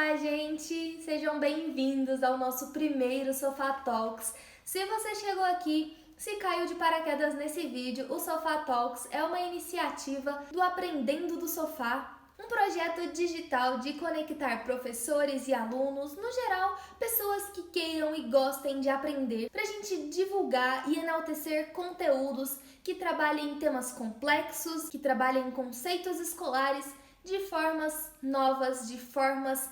Olá, gente! Sejam bem-vindos ao nosso primeiro Sofá Talks. Se você chegou aqui, se caiu de paraquedas nesse vídeo, o Sofá Talks é uma iniciativa do Aprendendo do Sofá, um projeto digital de conectar professores e alunos, no geral, pessoas que queiram e gostem de aprender, para a gente divulgar e enaltecer conteúdos que trabalhem em temas complexos, que trabalhem em conceitos escolares de formas novas, de formas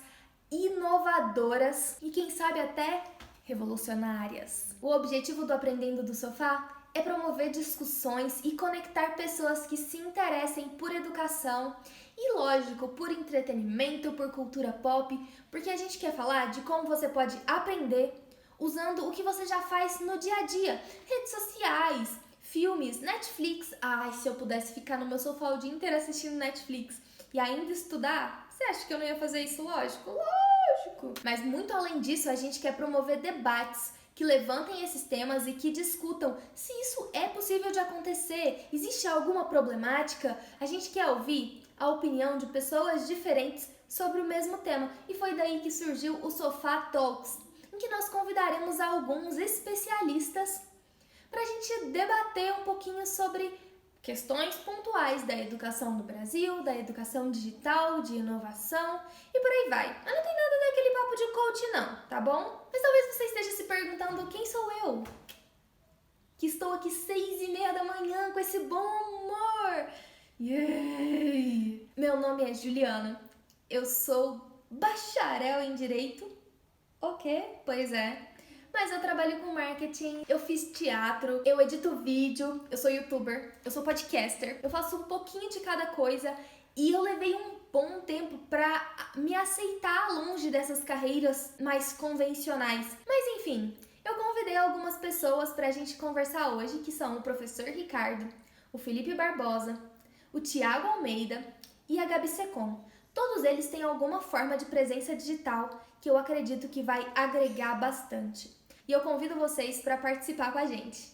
inovadoras e quem sabe até revolucionárias. O objetivo do Aprendendo do Sofá é promover discussões e conectar pessoas que se interessem por educação e, lógico, por entretenimento, por cultura pop, porque a gente quer falar de como você pode aprender usando o que você já faz no dia a dia, redes sociais, filmes, Netflix. Ai, se eu pudesse ficar no meu sofá o dia inteiro assistindo Netflix e ainda estudar, você acha que eu não ia fazer isso? Lógico, lógico! Mas muito além disso, a gente quer promover debates que levantem esses temas e que discutam se isso é possível de acontecer, existe alguma problemática. A gente quer ouvir a opinião de pessoas diferentes sobre o mesmo tema. E foi daí que surgiu o Sofá Talks, em que nós convidaremos alguns especialistas para a gente debater um pouquinho sobre questões pontuais da educação do Brasil, da educação digital, de inovação e por aí vai. Mas não tem nada daquele papo de coach não, tá bom? Mas talvez você esteja se perguntando quem sou eu? Que estou aqui 6:30 da manhã com esse bom humor. Yay! Meu nome é Juliana, eu sou bacharel em Direito. O quê? Pois é. Mas eu trabalho com marketing, eu fiz teatro, eu edito vídeo, eu sou youtuber, eu sou podcaster, eu faço um pouquinho de cada coisa e eu levei um bom tempo pra me aceitar longe dessas carreiras mais convencionais. Mas enfim, eu convidei algumas pessoas pra gente conversar hoje, que são o professor Ricardo, o Felipe Barbosa, o Thiago Almeida e a Gabi Secom. Todos eles têm alguma forma de presença digital que eu acredito que vai agregar bastante. E eu convido vocês para participar com a gente.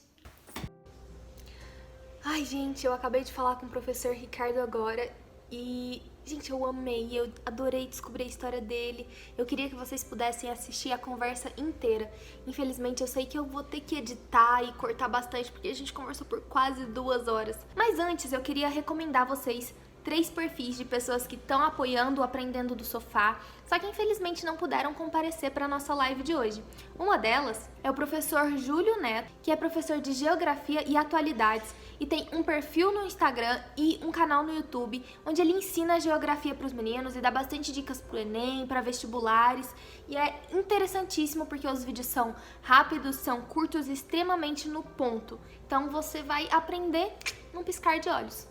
Ai, gente, eu acabei de falar com o professor Ricardo agora e, gente, eu amei, eu adorei descobrir a história dele. Eu queria que vocês pudessem assistir a conversa inteira. Infelizmente, eu sei que eu vou ter que editar e cortar bastante porque a gente conversou por quase 2 horas. Mas antes, eu queria recomendar a vocês 3 perfis de pessoas que estão apoiando o Aprendendo do Sofá, só que infelizmente não puderam comparecer para a nossa live de hoje. Uma delas é o professor Júlio Neto, que é professor de Geografia e Atualidades e tem um perfil no Instagram e um canal no YouTube, onde ele ensina geografia para os meninos e dá bastante dicas para o Enem, para vestibulares, e é interessantíssimo porque os vídeos são rápidos, são curtos e extremamente no ponto. Então você vai aprender num piscar de olhos.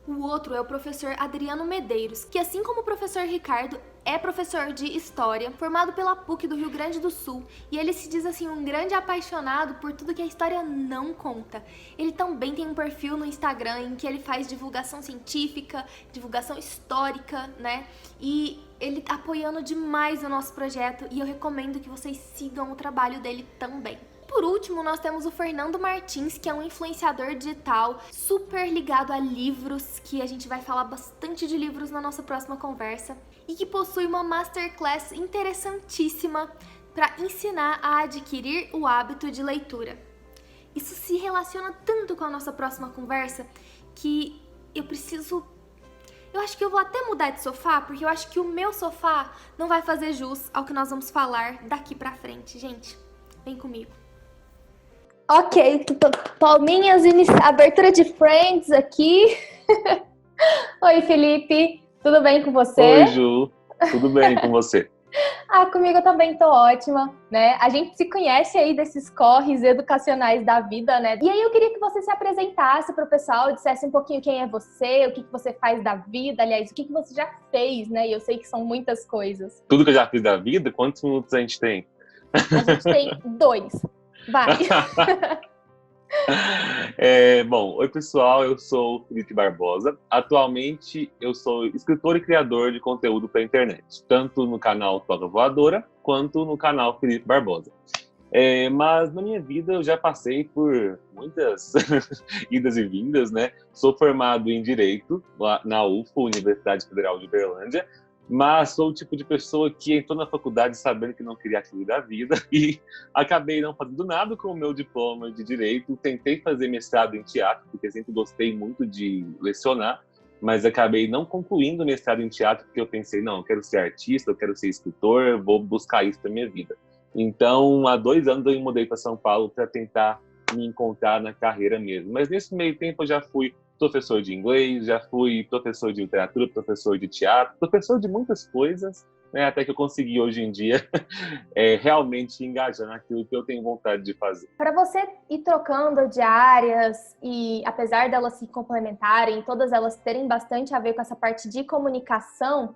O outro é o professor Adriano Medeiros, que assim como o professor Ricardo, é professor de História, formado pela PUC do Rio Grande do Sul, e ele se diz assim um grande apaixonado por tudo que a história não conta. Ele também tem um perfil no Instagram em que ele faz divulgação científica, divulgação histórica, né? E ele tá apoiando demais o nosso projeto e eu recomendo que vocês sigam o trabalho dele também. Por último, nós temos o Fernando Martins, que é um influenciador digital super ligado a livros, que a gente vai falar bastante de livros na nossa próxima conversa, e que possui uma masterclass interessantíssima para ensinar a adquirir o hábito de leitura. Isso se relaciona tanto com a nossa próxima conversa que eu acho que eu vou até mudar de sofá, porque eu acho que o meu sofá não vai fazer jus ao que nós vamos falar daqui pra frente, gente. Vem comigo. Ok, palminhas, abertura de Friends aqui. Oi, Felipe, tudo bem com você? Oi, Ju, tudo bem com você? Comigo eu também tô ótima, né? A gente se conhece aí desses corres educacionais da vida, né? E aí eu queria que você se apresentasse pro pessoal, dissesse um pouquinho quem é você, o que você faz da vida, aliás, o que você já fez, né? E eu sei que são muitas coisas. Tudo que eu já fiz da vida? Quantos minutos a gente tem? A gente tem 2. Vai! Bom, oi pessoal, eu sou o Felipe Barbosa. Atualmente eu sou escritor e criador de conteúdo para a internet, tanto no canal Toca Voadora quanto no canal Felipe Barbosa. Mas na minha vida eu já passei por muitas idas e vindas, né? Sou formado em Direito lá na UFO, Universidade Federal de Uberlândia, Mas sou o tipo de pessoa que entrou na faculdade sabendo que não queria aquilo da vida e acabei não fazendo nada com o meu diploma de Direito. Tentei fazer mestrado em teatro, porque sempre gostei muito de lecionar, mas acabei não concluindo o mestrado em teatro, porque eu pensei, não, eu quero ser artista, eu quero ser escritor, eu vou buscar isso para minha vida. Então, há 2 anos eu me mudei para São Paulo para tentar me encontrar na carreira mesmo. Mas nesse meio tempo eu já fui professor de inglês, já fui professor de literatura, professor de teatro, professor de muitas coisas, né, até que eu consegui hoje em dia realmente engajar naquilo que eu tenho vontade de fazer. Para você ir trocando de áreas e apesar delas se complementarem, todas elas terem bastante a ver com essa parte de comunicação,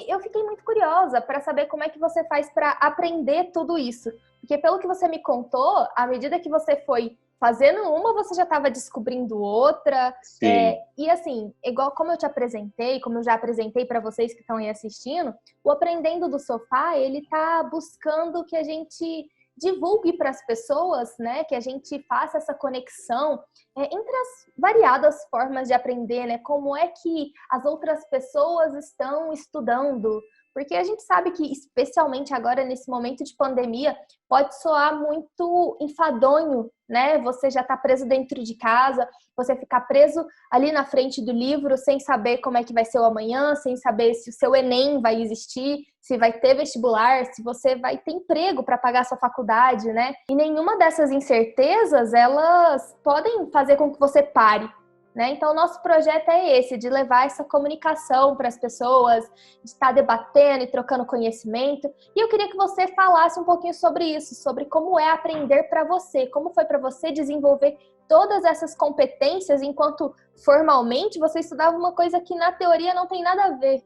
eu fiquei muito curiosa para saber como é que você faz para aprender tudo isso. Porque pelo que você me contou, à medida que você foi fazendo uma, você já estava descobrindo outra. Sim. E assim, igual como eu te apresentei, como eu já apresentei para vocês que estão aí assistindo, o Aprendendo do Sofá, ele está buscando que a gente divulgue para as pessoas, né, que a gente faça essa conexão entre as variadas formas de aprender, né, como é que as outras pessoas estão estudando, porque a gente sabe que, especialmente agora, nesse momento de pandemia, pode soar muito enfadonho, né? Você já está preso dentro de casa, você ficar preso ali na frente do livro sem saber como é que vai ser o amanhã, sem saber se o seu Enem vai existir, se vai ter vestibular, se você vai ter emprego para pagar sua faculdade, né? E nenhuma dessas incertezas, elas podem fazer com que você pare. Né? Então, o nosso projeto é esse, de levar essa comunicação para as pessoas, de estar debatendo e trocando conhecimento. E eu queria que você falasse um pouquinho sobre isso, sobre como é aprender para você, como foi para você desenvolver todas essas competências, enquanto formalmente você estudava uma coisa que na teoria não tem nada a ver.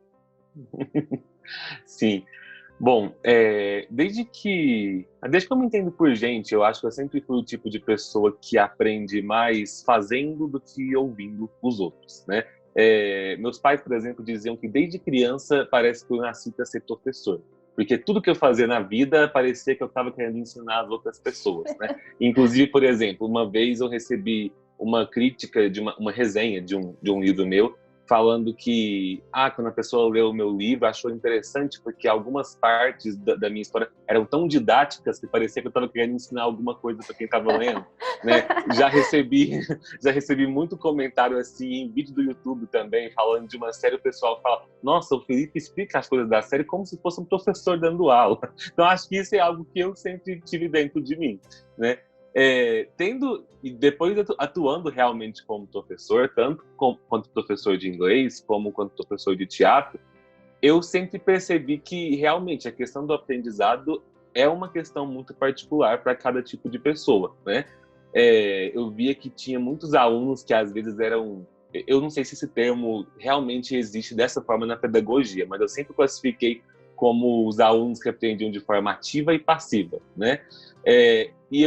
Sim. Bom, desde que eu me entendo por gente, eu acho que eu sempre fui o tipo de pessoa que aprende mais fazendo do que ouvindo os outros, né? Meus pais, por exemplo, diziam que desde criança parece que eu nasci para ser professor, porque tudo que eu fazia na vida parecia que eu estava querendo ensinar as outras pessoas, né? Inclusive, por exemplo, uma vez eu recebi uma crítica de uma resenha de um livro meu, falando que, quando a pessoa leu o meu livro, achou interessante porque algumas partes da minha história eram tão didáticas que parecia que eu estava querendo ensinar alguma coisa para quem estava lendo, né? Já recebi muito comentário assim em vídeo do YouTube também, falando de uma série, o pessoal fala, nossa, o Felipe explica as coisas da série como se fosse um professor dando aula. Então, acho que isso é algo que eu sempre tive dentro de mim, né? E depois atuando realmente como professor, tanto quanto professor de inglês, como quanto professor de teatro, eu sempre percebi que realmente a questão do aprendizado é uma questão muito particular para cada tipo de pessoa, né? Eu via que tinha muitos alunos que às vezes eram... Eu não sei se esse termo realmente existe dessa forma na pedagogia, mas eu sempre classifiquei como os alunos que aprendiam de forma ativa e passiva, né? E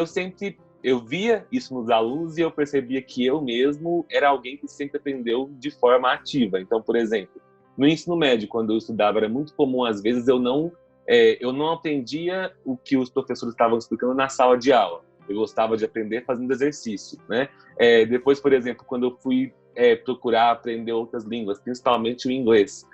eu via isso nos alunos e eu percebia que eu mesmo era alguém que sempre aprendeu de forma ativa. Então, por exemplo, no ensino médio, quando eu estudava, era muito comum, às vezes, eu não aprendia o que os professores estavam explicando na sala de aula. Eu gostava de aprender fazendo exercício, né? Depois, por exemplo, quando eu fui procurar aprender outras línguas, principalmente o inglês,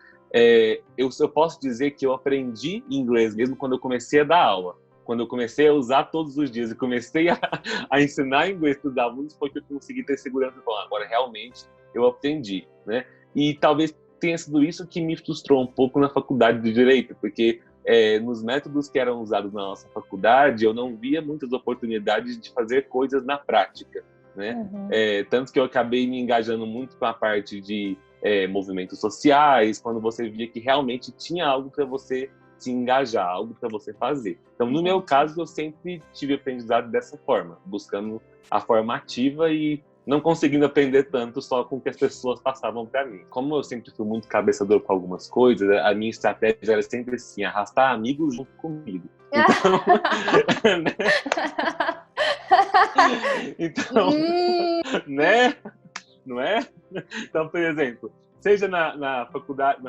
eu posso dizer que eu aprendi inglês mesmo quando eu comecei a dar aula. Quando eu comecei a usar todos os dias e comecei a ensinar inglês para os alunos, foi que eu consegui ter segurança de falar, agora realmente eu aprendi, né? E talvez tenha sido isso que me frustrou um pouco na faculdade de Direito, porque nos métodos que eram usados na nossa faculdade, eu não via muitas oportunidades de fazer coisas na prática, né? Uhum. Tanto que eu acabei me engajando muito com a parte de movimentos sociais, quando você via que realmente tinha algo para você se engajar, algo para você fazer. Então, no meu caso, eu sempre tive aprendizado dessa forma, buscando a forma ativa e não conseguindo aprender tanto só com o que as pessoas passavam para mim. Como eu sempre fui muito cabeçador com algumas coisas, a minha estratégia era sempre assim, arrastar amigos junto comigo. Então, né? Não é? Então, por exemplo, seja na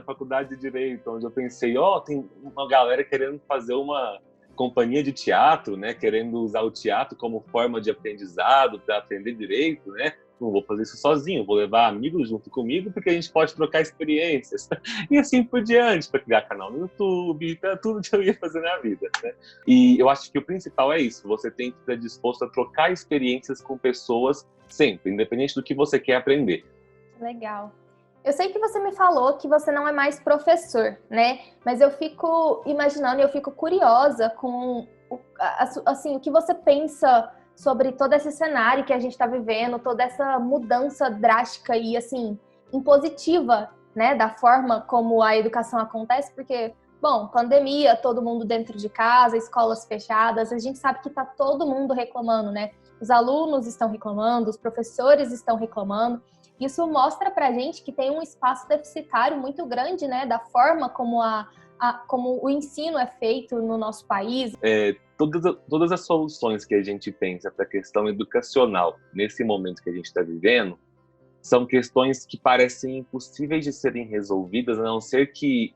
faculdade de Direito, onde eu pensei, tem uma galera querendo fazer uma companhia de teatro, né? Querendo usar o teatro como forma de aprendizado para aprender direito, né? não vou fazer isso sozinho, vou levar amigos junto comigo, porque a gente pode trocar experiências. E assim por diante, para criar canal no YouTube, para tudo que eu ia fazer na vida, né? E eu acho que o principal é isso, você tem que estar disposto a trocar experiências com pessoas sempre, independente do que você quer aprender. Legal. Eu sei que você me falou que você não é mais professor, né? Mas eu fico imaginando e eu fico curiosa com assim, o que você pensa sobre todo esse cenário que a gente está vivendo, toda essa mudança drástica e assim impositiva, né, da forma como a educação acontece, porque, bom, pandemia, todo mundo dentro de casa, escolas fechadas, a gente sabe que está todo mundo reclamando, né? Os alunos estão reclamando, os professores estão reclamando. Isso mostra pra gente que tem um espaço deficitário muito grande, né, da forma como como o ensino é feito no nosso país. Todas as soluções que a gente pensa para a questão educacional nesse momento que a gente está vivendo são questões que parecem impossíveis de serem resolvidas, a não ser que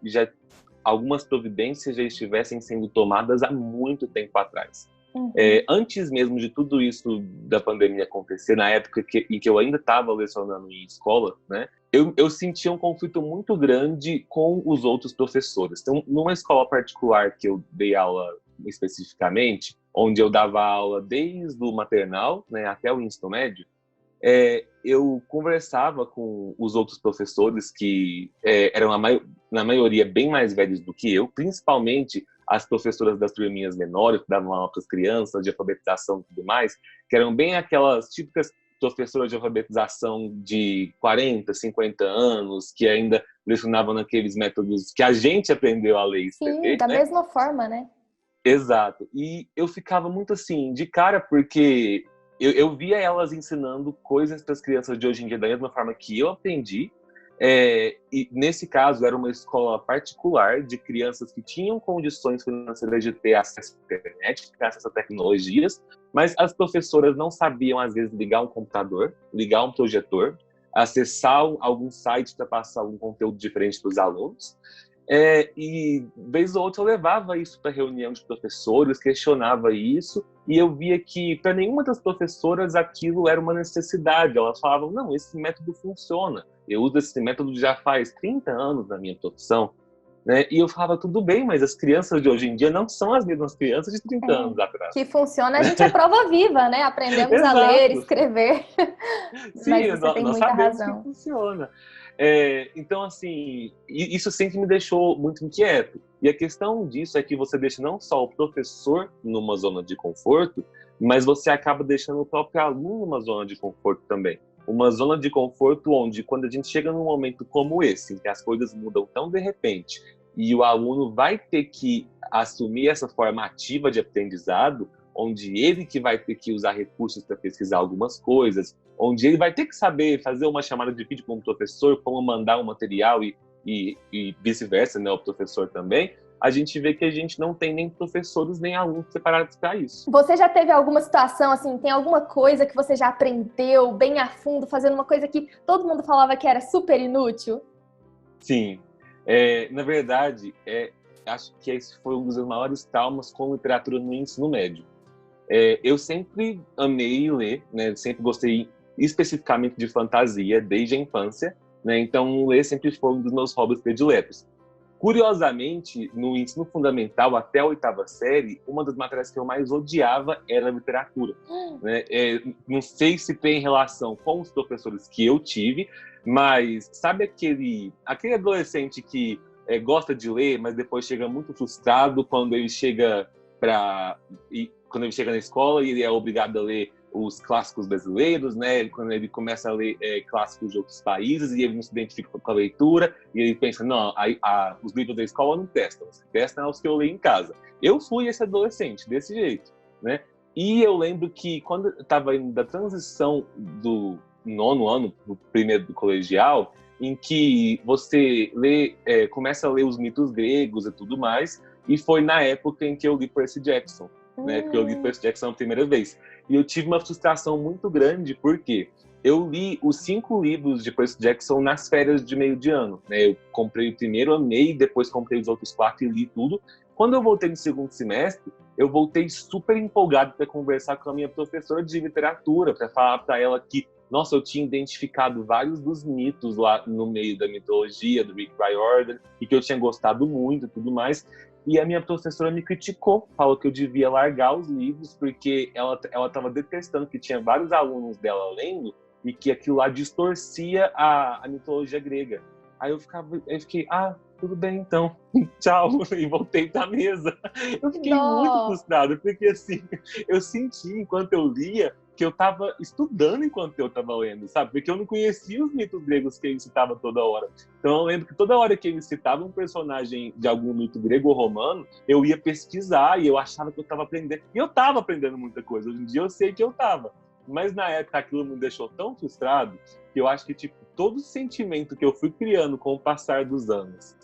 algumas providências já estivessem sendo tomadas há muito tempo atrás. Uhum. Antes mesmo de tudo isso da pandemia acontecer, na época em que eu ainda estava lecionando em escola, né, eu sentia um conflito muito grande com os outros professores. Então, numa escola particular que eu dei aula especificamente, onde eu dava aula desde o maternal, né, até o ensino médio, eu conversava com os outros professores que eram, na maioria, bem mais velhos do que eu, principalmente as professoras das turminhas menores, que davam aula para as crianças, de alfabetização e tudo mais, que eram bem aquelas típicas professoras de alfabetização de 40, 50 anos, que ainda lecionavam naqueles métodos que a gente aprendeu a ler e escrever. Sim, da né? mesma forma, né? Exato. E eu ficava muito assim, de cara, porque eu via elas ensinando coisas para as crianças de hoje em dia da mesma forma que eu aprendi. E nesse caso, era uma escola particular de crianças que tinham condições financeiras de ter acesso à internet, ter acesso a tecnologias, mas as professoras não sabiam, às vezes, ligar um computador, ligar um projetor, acessar algum site para passar algum conteúdo diferente para os alunos. E, vez ou outra, eu levava isso para reunião de professores, questionava isso, e eu via que, para nenhuma das professoras, aquilo era uma necessidade. Elas falavam, não, esse método funciona. Eu uso esse método já faz 30 anos na minha profissão. Né? E eu falava, tudo bem, mas as crianças de hoje em dia não são as mesmas crianças de 30 anos atrás. Que funciona, a gente é prova viva, né? Aprendemos a ler, escrever. Sim, Mas você tem nós muita sabemos razão. que funciona. Então, assim, isso sempre me deixou muito inquieto. E a questão disso é que você deixa não só o professor numa zona de conforto, mas você acaba deixando o próprio aluno numa zona de conforto também. Uma zona de conforto onde, quando a gente chega num momento como esse, em que as coisas mudam tão de repente, e o aluno vai ter que assumir essa forma ativa de aprendizado, onde ele que vai ter que usar recursos para pesquisar algumas coisas, onde ele vai ter que saber fazer uma chamada de vídeo com o professor, como mandar um material e vice-versa, né, o professor também, a gente vê que a gente não tem nem professores nem alunos separados para isso. Você já teve alguma situação, assim, tem alguma coisa que você já aprendeu bem a fundo, fazendo uma coisa que todo mundo falava que era super inútil? Sim. Na verdade, acho que esse foi um dos maiores traumas com literatura no ensino médio. Eu sempre amei ler, né? Sempre gostei especificamente de fantasia desde a infância, né? Então ler sempre foi um dos meus hobbies prediletos. Curiosamente, no ensino fundamental até a 8ª série, uma das matérias que eu mais odiava era literatura. Né? Não sei se tem relação com os professores que eu tive, mas sabe aquele adolescente que gosta de ler, mas depois chega muito frustrado quando ele chega na escola e ele é obrigado a ler os clássicos brasileiros, né? Quando ele começa a ler clássicos de outros países e ele não se identifica com a leitura e ele pensa, não, os livros da escola não prestam, os que prestam são os que eu leio em casa. Eu fui esse adolescente, desse jeito, né? E eu lembro que quando eu estava indo da transição do 9º ano para o 1º do colegial, em que você começa a ler os mitos gregos e tudo mais, e foi na época em que eu li Percy Jackson, né? Que eu li Percy Jackson a primeira vez. E eu tive uma frustração muito grande, porque eu li os 5 livros de Percy Jackson nas férias de meio de ano. Né? Eu comprei o primeiro, amei, depois comprei os outros 4 e li tudo. Quando eu voltei no 2º semestre, eu voltei super empolgado para conversar com a minha professora de literatura, para falar para ela que nossa, eu tinha identificado vários dos mitos lá no meio da mitologia, do Rick Riordan, e que eu tinha gostado muito e tudo mais. E a minha professora me criticou, falou que eu devia largar os livros, porque ela estava detestando que tinha vários alunos dela lendo e que aquilo lá distorcia a mitologia grega. Aí eu fiquei, tudo bem então, tchau, e voltei pra mesa. Eu fiquei muito frustrado, porque assim, eu senti enquanto eu lia que eu estava estudando enquanto eu estava lendo, sabe? Porque eu não conhecia os mitos gregos que ele citava toda hora. Então eu lembro que toda hora que ele citava um personagem de algum mito grego ou romano, eu ia pesquisar e eu achava que eu estava aprendendo. E eu estava aprendendo muita coisa. Hoje em dia eu sei que eu estava. Mas na época aquilo me deixou tão frustrado que eu acho que tipo, todo o sentimento que eu fui criando com o passar dos anos,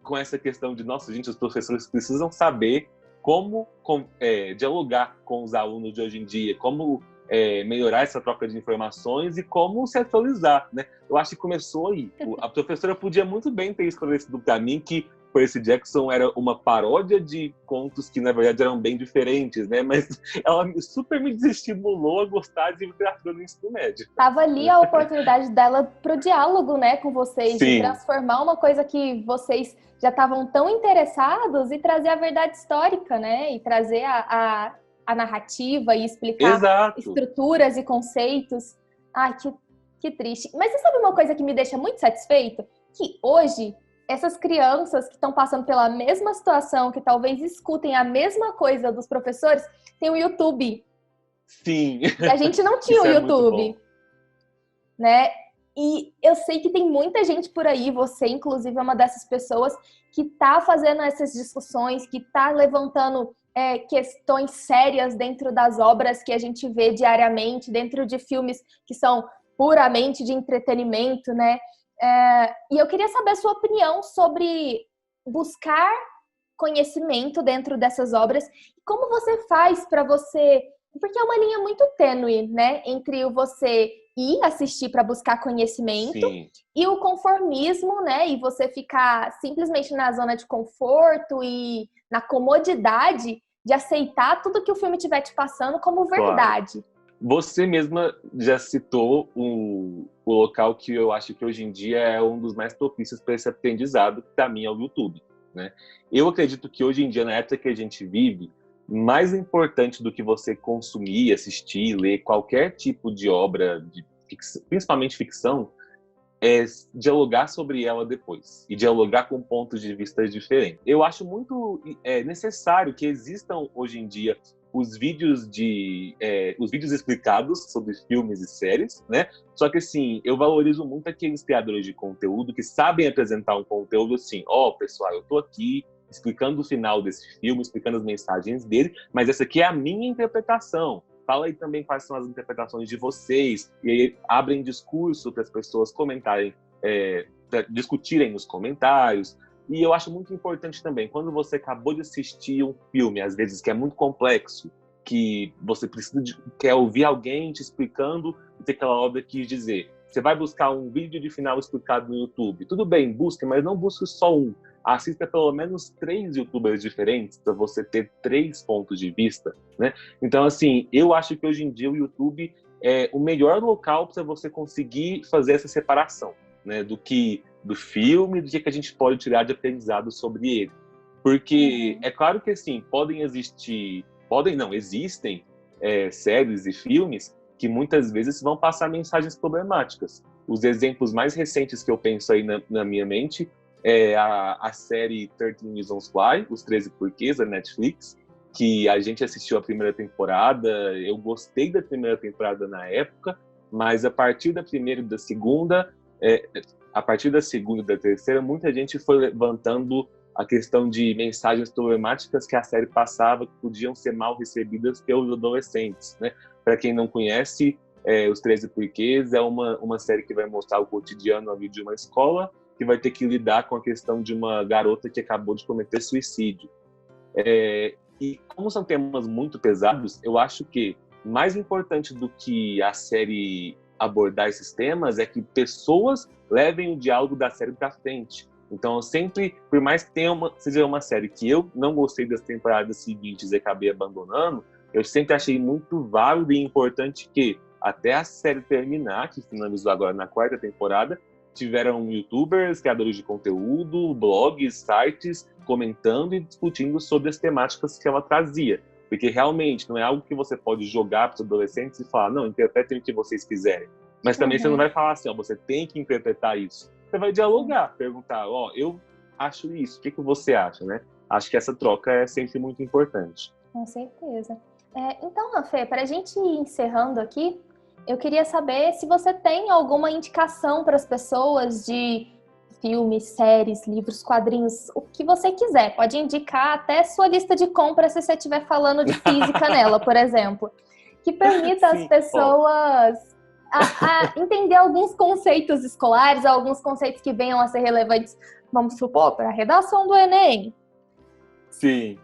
com essa questão de, nossa, gente, os professores precisam saber como dialogar com os alunos de hoje em dia, como melhorar essa troca de informações e como se atualizar, né? Eu acho que começou aí. A professora podia muito bem ter esclarecido para mim que Percy Jackson era uma paródia de contos que, na verdade, eram bem diferentes, né? Mas ela super me desestimulou a gostar de literatura no ensino médio. Tava ali a oportunidade dela pro diálogo, né, com vocês, Sim. De transformar uma coisa que vocês já estavam tão interessados e trazer a verdade histórica, né? E trazer a narrativa e explicar Exato. Estruturas e conceitos. Ai, que triste. Mas você sabe uma coisa que me deixa muito satisfeita? Que hoje, essas crianças que estão passando pela mesma situação, que talvez escutem a mesma coisa dos professores, tem o YouTube. Sim. E a gente não tinha o YouTube, né? E eu sei que tem muita gente por aí, você inclusive é uma dessas pessoas que tá fazendo essas discussões, que tá levantando questões sérias dentro das obras que a gente vê diariamente, dentro de filmes que são puramente de entretenimento, né? E eu queria saber a sua opinião sobre buscar conhecimento dentro dessas obras. Como você faz para você... Porque é uma linha muito tênue, né? Entre o você ir assistir para buscar conhecimento Sim. E o conformismo, né? E você ficar simplesmente na zona de conforto e na comodidade de aceitar tudo que o filme estiver te passando como verdade. Claro. Você mesma já citou o local que eu acho que hoje em dia é um dos mais propícios para esse aprendizado, que para mim é o YouTube, né? Eu acredito que hoje em dia, na época que a gente vive, mais importante do que você consumir, assistir, ler qualquer tipo de obra, principalmente ficção, é dialogar sobre ela depois e dialogar com pontos de vista diferentes. Eu acho muito necessário que existam hoje em dia os vídeos explicados sobre filmes e séries, né? Só que assim, eu valorizo muito aqueles criadores de conteúdo que sabem apresentar um conteúdo assim, pessoal, eu tô aqui explicando o final desse filme, explicando as mensagens dele, mas essa aqui é a minha interpretação. Fala aí também quais são as interpretações de vocês, e aí abrem discurso para as pessoas comentarem, discutirem nos comentários. E eu acho muito importante também, quando você acabou de assistir um filme, às vezes que é muito complexo, que você quer ouvir alguém te explicando o que aquela obra quis dizer. Você vai buscar um vídeo de final explicado no YouTube. Tudo bem, busque, mas não busque só um. Assista pelo menos 3 youtubers diferentes para você ter 3 pontos de vista, né? Então, assim, eu acho que hoje em dia o YouTube é o melhor local para você conseguir fazer essa separação, né? Do filme, do que a gente pode tirar de aprendizado sobre ele. Porque é claro que, assim, existem séries e filmes que muitas vezes vão passar mensagens problemáticas. Os exemplos mais recentes que eu penso aí na minha mente é a série 13 Reasons Why, Os 13 Porquês, da Netflix, que a gente assistiu a primeira temporada. Eu gostei da primeira temporada na época, mas a partir da primeira e da segunda, a partir da segunda e da terceira, muita gente foi levantando a questão de mensagens problemáticas que a série passava, que podiam ser mal recebidas pelos adolescentes, né? Para quem não conhece, Os 13 Porquês é uma série que vai mostrar o cotidiano ali de uma escola que vai ter que lidar com a questão de uma garota que acabou de cometer suicídio. E como são temas muito pesados, eu acho que mais importante do que a série abordar esses temas é que pessoas levem o diálogo da série para frente. Então, sempre, por mais que seja uma série que eu não gostei das temporadas seguintes e acabei abandonando, eu sempre achei muito válido e importante que até a série terminar, que finalizou agora na 4ª temporada, tiveram youtubers, criadores de conteúdo, blogs, sites, comentando e discutindo sobre as temáticas que ela trazia. Porque realmente não é algo que você pode jogar para os adolescentes e falar, não, interpretem o que vocês quiserem. Mas também você não vai falar assim, ó, você tem que interpretar isso. Você vai dialogar, perguntar, ó, eu acho isso, o que você acha, né? Acho que essa troca é sempre muito importante. Com certeza. Então, Fê, para a gente ir encerrando aqui, eu queria saber se você tem alguma indicação para as pessoas de filmes, séries, livros, quadrinhos, o que você quiser. Pode indicar até sua lista de compras se você estiver falando de física nela, por exemplo. Que permita às pessoas a entender alguns conceitos escolares, alguns conceitos que venham a ser relevantes, vamos supor, para a redação do Enem. Sim.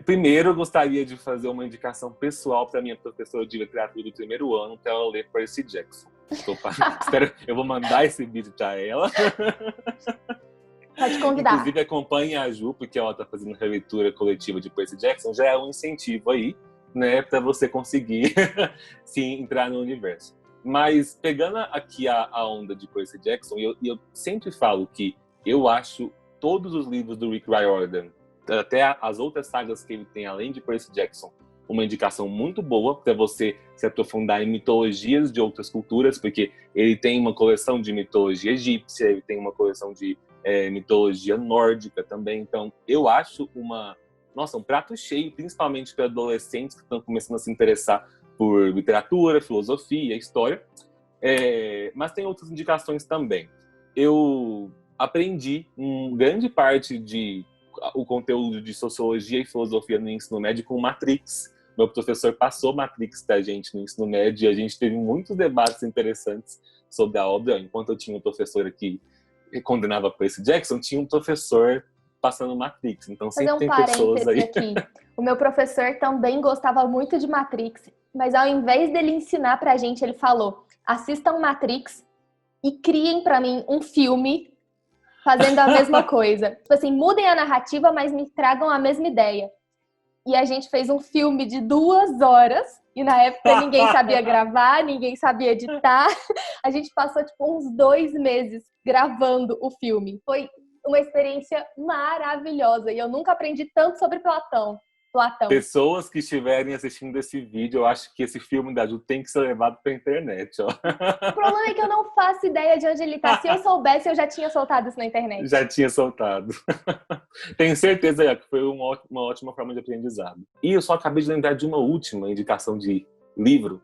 Primeiro, eu gostaria de fazer uma indicação pessoal para minha professora de literatura do 1º ano, para ela ler Percy Jackson. Eu vou mandar esse vídeo para ela. Pode convidar. Inclusive, acompanhe a Ju, porque ela está fazendo releitura coletiva de Percy Jackson. Já é um incentivo aí, né, para você conseguir sim entrar no universo. Mas pegando aqui a onda de Percy Jackson, eu sempre falo que eu acho todos os livros do Rick Riordan, até as outras sagas que ele tem além de Percy Jackson, uma indicação muito boa para você se aprofundar em mitologias de outras culturas, porque ele tem uma coleção de mitologia egípcia, ele tem uma coleção de mitologia nórdica também. Então, eu acho um prato cheio, principalmente para adolescentes que estão começando a se interessar por literatura, filosofia, história. Mas tem outras indicações também. Eu aprendi grande parte o conteúdo de sociologia e filosofia no ensino médio com Matrix. Meu professor passou Matrix pra gente no ensino médio e a gente teve muitos debates interessantes sobre a obra. Enquanto eu tinha um professor que condenava Percy Jackson, tinha um professor passando Matrix. Então sempre tem pessoas aí. Aqui. O meu professor também gostava muito de Matrix, mas ao invés dele ensinar pra gente, ele falou: assistam Matrix e criem pra mim um filme fazendo a mesma coisa. Tipo assim, mudem a narrativa, mas me tragam a mesma ideia. E a gente fez um filme de 2 horas, e na época ninguém sabia gravar, ninguém sabia editar. A gente passou tipo uns 2 meses gravando o filme. Foi uma experiência maravilhosa, e eu nunca aprendi tanto sobre Platão. Pessoas que estiverem assistindo esse vídeo, eu acho que esse filme da Ju tem que ser levado pra internet, ó. O problema é que eu não faço ideia de onde ele tá. Se eu soubesse, eu já tinha soltado isso na internet. Já tinha soltado. Tenho certeza que foi uma ótima forma de aprendizado. E eu só acabei de lembrar de uma última indicação de livro,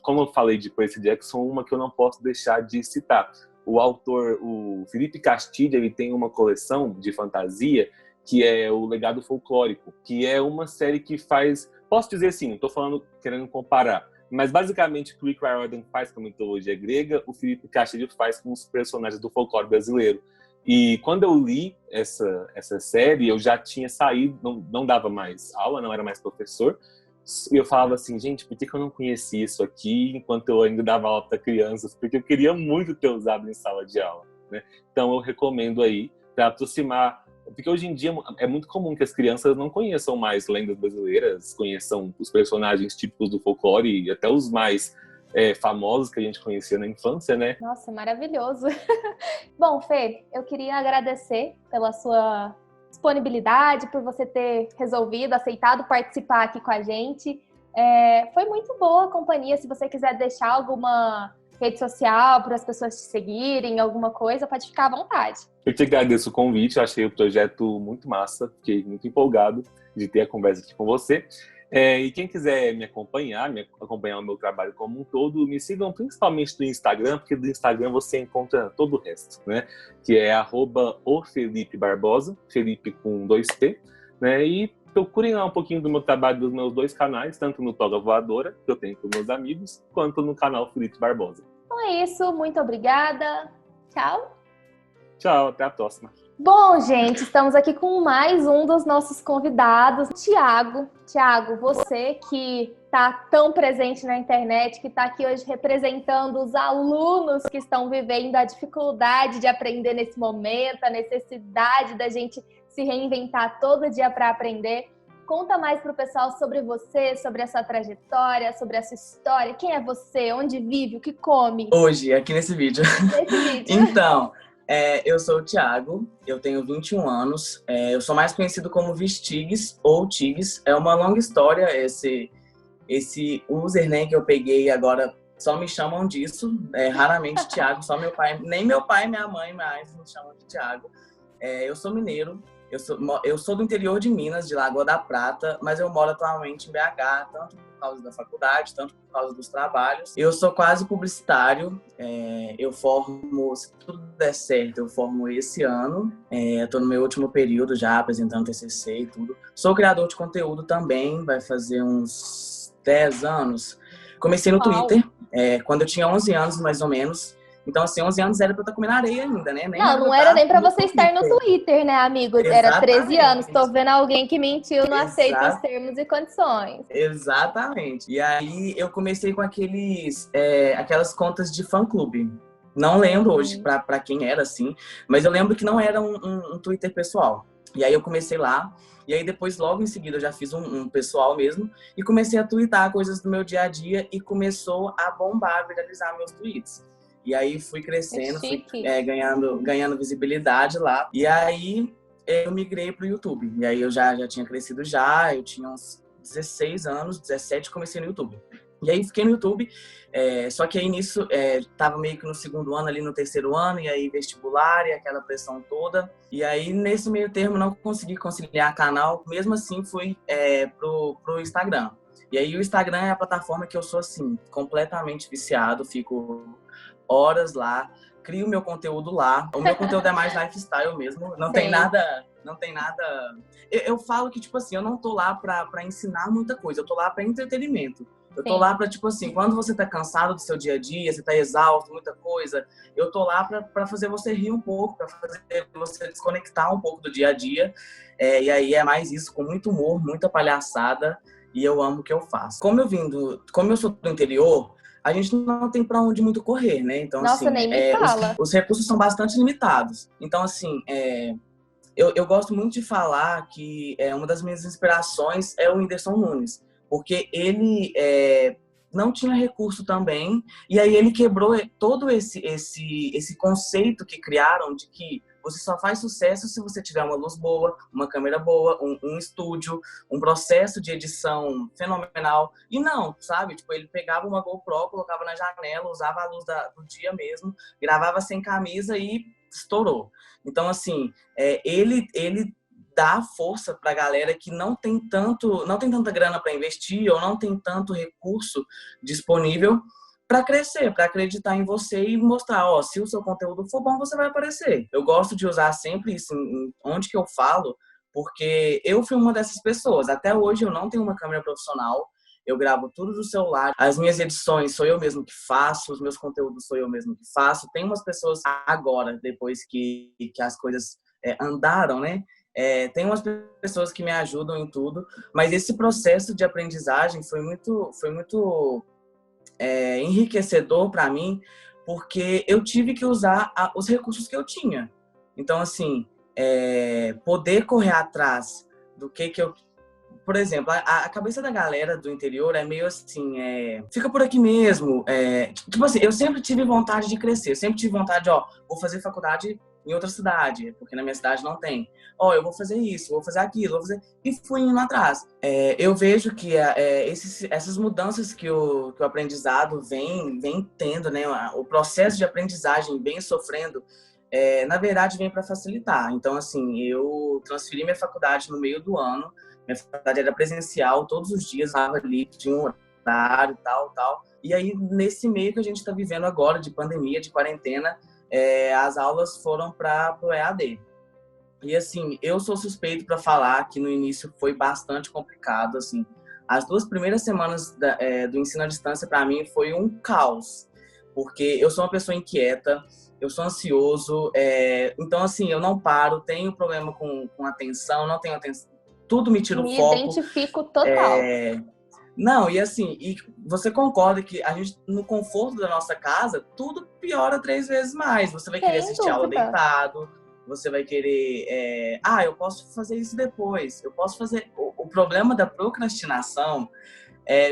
como eu falei de Percy Jackson, uma que eu não posso deixar de citar. O autor, o Felipe Castilho, ele tem uma coleção de fantasia que é o Legado Folclórico, que é uma série que faz... Posso dizer assim, não estou falando, querendo comparar, mas basicamente o que o Rick Riordan faz com a mitologia grega, o Felipe Castilho faz com os personagens do folclore brasileiro. E quando eu li essa série, eu já tinha saído, não dava mais aula, não era mais professor, e eu falava assim, gente, por que eu não conheci isso aqui enquanto eu ainda dava aula para crianças? Porque eu queria muito ter usado em sala de aula, né? Então eu recomendo aí, para aproximar. Porque hoje em dia é muito comum que as crianças não conheçam mais lendas brasileiras, conheçam os personagens típicos do folclore e até os mais famosos que a gente conhecia na infância, né? Nossa, maravilhoso! Bom, Fê, eu queria agradecer pela sua disponibilidade, por você ter aceitado participar aqui com a gente. Foi muito boa a companhia. Se você quiser deixar alguma rede social para as pessoas te seguirem, alguma coisa, pode ficar à vontade. Eu te agradeço o convite, eu achei o projeto muito massa, fiquei muito empolgado de ter a conversa aqui com você. E quem quiser me acompanhar o meu trabalho como um todo, me sigam principalmente no Instagram, porque do Instagram você encontra todo o resto, né? Que é @ofelipebarbosa, Felipe com 2P, né? E procurem lá um pouquinho do meu trabalho dos meus 2 canais, tanto no Toga Voadora, que eu tenho com meus amigos, quanto no canal Felipe Barbosa. Então é isso, muito obrigada. Tchau. Tchau, até a próxima. Bom, gente, estamos aqui com mais um dos nossos convidados, Thiago. Thiago, você que está tão presente na internet, que está aqui hoje representando os alunos que estão vivendo a dificuldade de aprender nesse momento, a necessidade da gente se reinventar todo dia para aprender. Conta mais pro pessoal sobre você, sobre a sua trajetória, sobre a sua história. Quem é você? Onde vive? O que come? Hoje, aqui nesse vídeo. Nesse vídeo. Então, eu sou o Thiago, eu tenho 21 anos. Eu sou mais conhecido como Vistigs ou Tigs. É uma longa história esse user, né, que eu peguei agora. Só me chamam disso, raramente Thiago, só meu pai, nem meu pai e minha mãe mais me chamam de Thiago. Eu sou mineiro, eu sou do interior de Minas, de Lagoa da Prata, mas eu moro atualmente em BH, tanto por causa da faculdade, tanto por causa dos trabalhos. Eu sou quase publicitário, eu formo, se tudo der certo, eu formo esse ano. Estou no meu último período já, apresentando TCC e tudo. Sou criador de conteúdo também, vai fazer uns 10 anos. Comecei no Twitter, quando eu tinha 11 anos, mais ou menos. Então, assim, 11 anos era pra eu estar comendo areia ainda, né? Não era nem pra você estar no Twitter, né, amigo? Era 13 anos. Tô vendo alguém que mentiu, não aceita os termos e condições. Exatamente. E aí, eu comecei com aquelas contas de fã-clube. Não lembro hoje pra quem era, assim. Mas eu lembro que não era um Twitter pessoal. E aí, eu comecei lá. E aí, depois, logo em seguida, eu já fiz um pessoal mesmo. E comecei a twittar coisas do meu dia a dia. E começou a bombar, viralizar meus tweets. E aí, fui crescendo, fui ganhando visibilidade lá. E aí, eu migrei pro YouTube. E aí, eu já tinha crescido já. Eu tinha uns 16 anos, 17, comecei no YouTube. E aí, fiquei no YouTube. Só que aí, nisso, tava meio que no segundo ano, ali no terceiro ano. E aí, vestibular e aquela pressão toda. E aí, nesse meio termo, não consegui conciliar canal. Mesmo assim, fui pro Instagram. E aí, o Instagram é a plataforma que eu sou, assim, completamente viciado. Fico horas lá, crio meu conteúdo lá. O meu conteúdo é mais lifestyle mesmo. Não tem nada... Eu falo que, tipo assim, eu não tô lá pra ensinar muita coisa. Eu tô lá pra entretenimento. Eu tô lá pra, tipo assim, quando você tá cansado do seu dia a dia, você tá exausto, muita coisa, eu tô lá pra fazer você rir um pouco, pra fazer você desconectar um pouco do dia a dia. E aí é mais isso, com muito humor, muita palhaçada, e eu amo o que eu faço. Como eu sou do interior, a gente não tem pra onde muito correr, né? Então, nossa, assim, nem me fala. Os recursos são bastante limitados. Então, assim, eu gosto muito de falar que uma das minhas inspirações é o Whindersson Nunes. Porque ele não tinha recurso também, e aí ele quebrou todo esse conceito que criaram de que você só faz sucesso se você tiver uma luz boa, uma câmera boa, um estúdio, um processo de edição fenomenal. E não, sabe? Tipo, ele pegava uma GoPro, colocava na janela, usava a luz do dia mesmo, gravava sem camisa e estourou. Então, assim, ele dá força pra galera que não tem tanta grana para investir ou não tem tanto recurso disponível para crescer, para acreditar em você e mostrar, se o seu conteúdo for bom, você vai aparecer. Eu gosto de usar sempre isso onde que eu falo, porque eu fui uma dessas pessoas. Até hoje eu não tenho uma câmera profissional, eu gravo tudo do celular. As minhas edições sou eu mesmo que faço, os meus conteúdos sou eu mesmo que faço. Tem umas pessoas agora, depois que as coisas andaram, né? Tem umas pessoas que me ajudam em tudo, mas esse processo de aprendizagem foi muito enriquecedor para mim, porque eu tive que usar os recursos que eu tinha. Então, assim, poder correr atrás do que eu... Por exemplo, a cabeça da galera do interior é meio assim, fica por aqui mesmo. Tipo assim, eu sempre tive vontade de crescer, eu sempre tive vontade, vou fazer faculdade em outra cidade, porque na minha cidade não tem. Eu vou fazer isso, vou fazer aquilo, e fui indo atrás. Eu vejo que essas mudanças que o aprendizado vem tendo, né, o processo de aprendizagem vem sofrendo, na verdade vem para facilitar. Então, assim, eu transferi minha faculdade no meio do ano. Minha faculdade era presencial, todos os dias, estava ali, tinha um horário, tal. E aí, nesse meio que a gente está vivendo agora, de pandemia, de quarentena, as aulas foram para o EAD. E assim, eu sou suspeito para falar que no início foi bastante complicado. Assim, as 2 primeiras semanas do ensino à distância para mim foi um caos, porque eu sou uma pessoa inquieta, eu sou ansioso, então assim, eu não paro, tenho problema com atenção, não tenho atenção, tudo me tira o foco. Me identifico total. Não, e assim, você concorda que a gente, no conforto da nossa casa, tudo piora 3 vezes mais. Você vai querer assistir aula deitado, você vai querer... eu posso fazer isso depois, eu posso fazer... O problema da procrastinação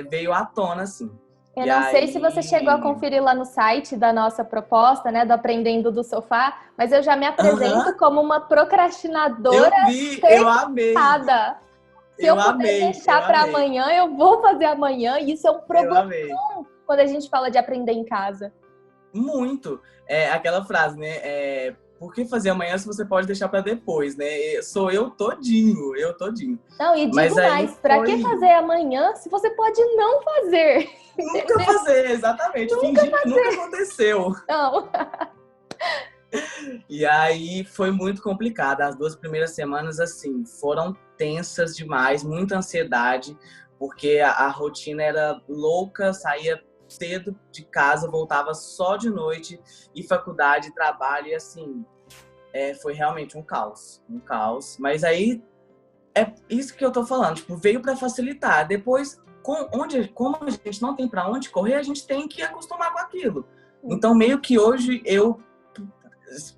veio à tona, assim. Eu não sei se você chegou a conferir lá no site da nossa proposta, né, do Aprendendo do Sofá, mas eu já me apresento como uma procrastinadora eu amei. Se eu puder deixar para amanhã, eu vou fazer amanhã, e isso é um problema quando a gente fala de aprender em casa. Muito. É aquela frase, né? Por que fazer amanhã se você pode deixar para depois, né? Sou eu todinho. Não, e digo mais, para que fazer amanhã se você pode não fazer? Nunca fazer, exatamente. Fingir que nunca aconteceu. Não. E aí foi muito complicado. As 2 primeiras semanas, assim, foram tensas demais, muita ansiedade, porque a rotina era louca, saía cedo de casa, voltava só de noite, e faculdade, trabalho, e assim, foi realmente um caos. Mas aí, é isso que eu tô falando, tipo, veio para facilitar. Depois, como a gente não tem para onde correr, a gente tem que acostumar com aquilo. Então, meio que hoje eu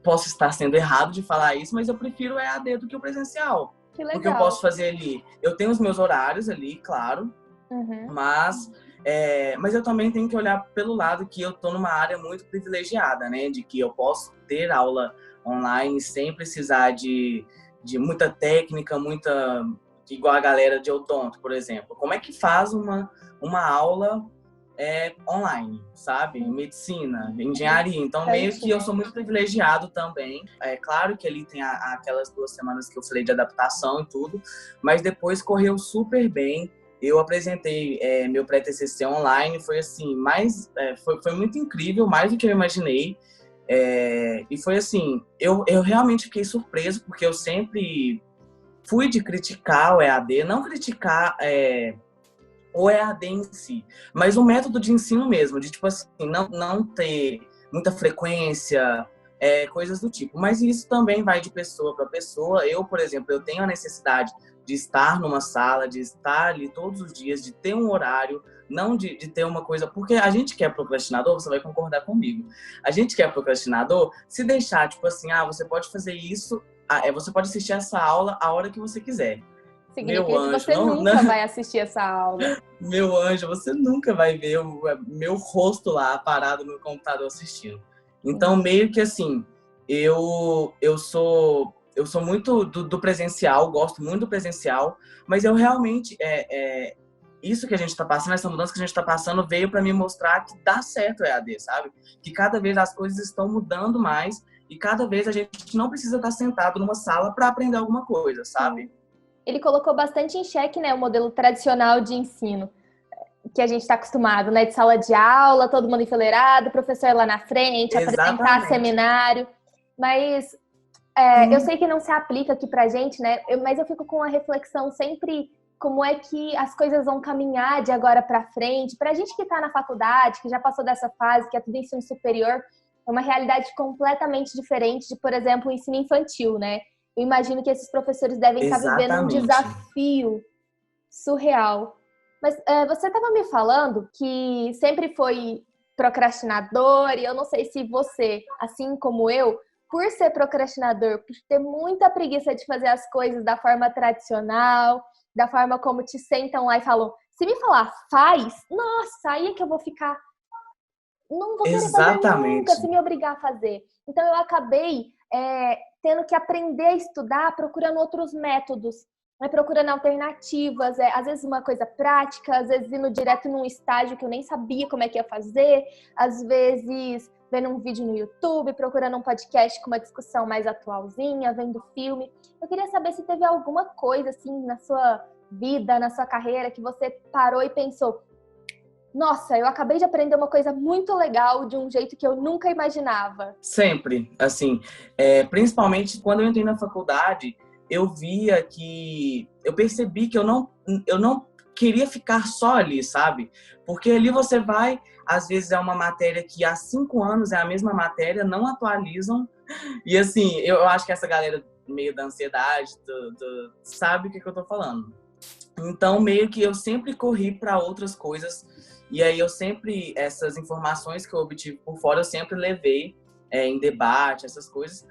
posso estar sendo errado de falar isso, mas eu prefiro o EAD do que o presencial. Que legal. Porque eu posso fazer ali, eu tenho os meus horários ali, claro, mas eu também tenho que olhar pelo lado que eu tô numa área muito privilegiada, né? De que eu posso ter aula online sem precisar de muita técnica, igual a galera de odonto, por exemplo. Como é que faz uma aula online, sabe? Medicina, engenharia. Então, meio que eu sou muito privilegiado também. É claro que ali tem aquelas 2 semanas que eu falei de adaptação e tudo, mas depois correu super bem. Eu apresentei meu pré-TCC online, foi assim, foi muito incrível, mais do que eu imaginei. E foi assim, eu realmente fiquei surpreso, porque eu sempre fui de criticar o EAD, não criticar o EAD em si, mas o método de ensino mesmo, de tipo assim, não ter muita frequência, coisas do tipo. Mas isso também vai de pessoa para pessoa. Eu, por exemplo, eu tenho a necessidade de estar numa sala, de estar ali todos os dias, de ter um horário, não de ter uma coisa... Porque a gente que é procrastinador, você vai concordar comigo, a gente que é procrastinador, se deixar, tipo assim, você pode fazer isso, você pode assistir essa aula a hora que você quiser. Significa que você nunca vai assistir essa aula. Meu anjo, você nunca vai ver o meu rosto lá parado no computador assistindo. Então, meio que assim, eu sou muito do presencial, gosto muito do presencial, mas eu realmente, isso que a gente está passando, essa mudança que a gente está passando, veio para me mostrar que dá certo o EAD, sabe? Que cada vez as coisas estão mudando mais e cada vez a gente não precisa estar sentado numa sala para aprender alguma coisa, sabe? Ele colocou bastante em xeque, né, o modelo tradicional de ensino que a gente está acostumado, né, de sala de aula, todo mundo enfileirado, professor lá na frente, apresentar seminário, mas eu sei que não se aplica aqui pra gente, né, mas eu fico com a reflexão sempre como é que as coisas vão caminhar de agora para frente, pra gente que está na faculdade, que já passou dessa fase, que é tudo ensino superior, é uma realidade completamente diferente de, por exemplo, o ensino infantil, né? Eu imagino que esses professores devem estar vivendo um desafio surreal. Mas você estava me falando que sempre foi procrastinador, e eu não sei se você, assim como eu, por ser procrastinador, por ter muita preguiça de fazer as coisas da forma tradicional, da forma como te sentam lá e falam, se me falar faz, nossa, aí é que eu vou ficar... Não vou querer fazer nunca se me obrigar a fazer. Então eu acabei tendo que aprender a estudar, procurando outros métodos, procurando alternativas, às vezes uma coisa prática, às vezes indo direto num estágio que eu nem sabia como é que ia fazer, às vezes vendo um vídeo no YouTube, procurando um podcast com uma discussão mais atualzinha, vendo filme. Eu queria saber se teve alguma coisa assim na sua vida, na sua carreira, que você parou e pensou, nossa, eu acabei de aprender uma coisa muito legal de um jeito que eu nunca imaginava. Sempre, assim, principalmente quando eu entrei na faculdade, eu via que... Eu percebi que eu não queria ficar só ali, sabe? Porque ali você vai, às vezes é uma matéria que há 5 anos é a mesma matéria, não atualizam. E assim, eu acho que essa galera meio da ansiedade, sabe o que eu tô falando. Então, meio que eu sempre corri para outras coisas. E aí essas informações que eu obtive por fora, eu sempre levei em debate, essas coisas.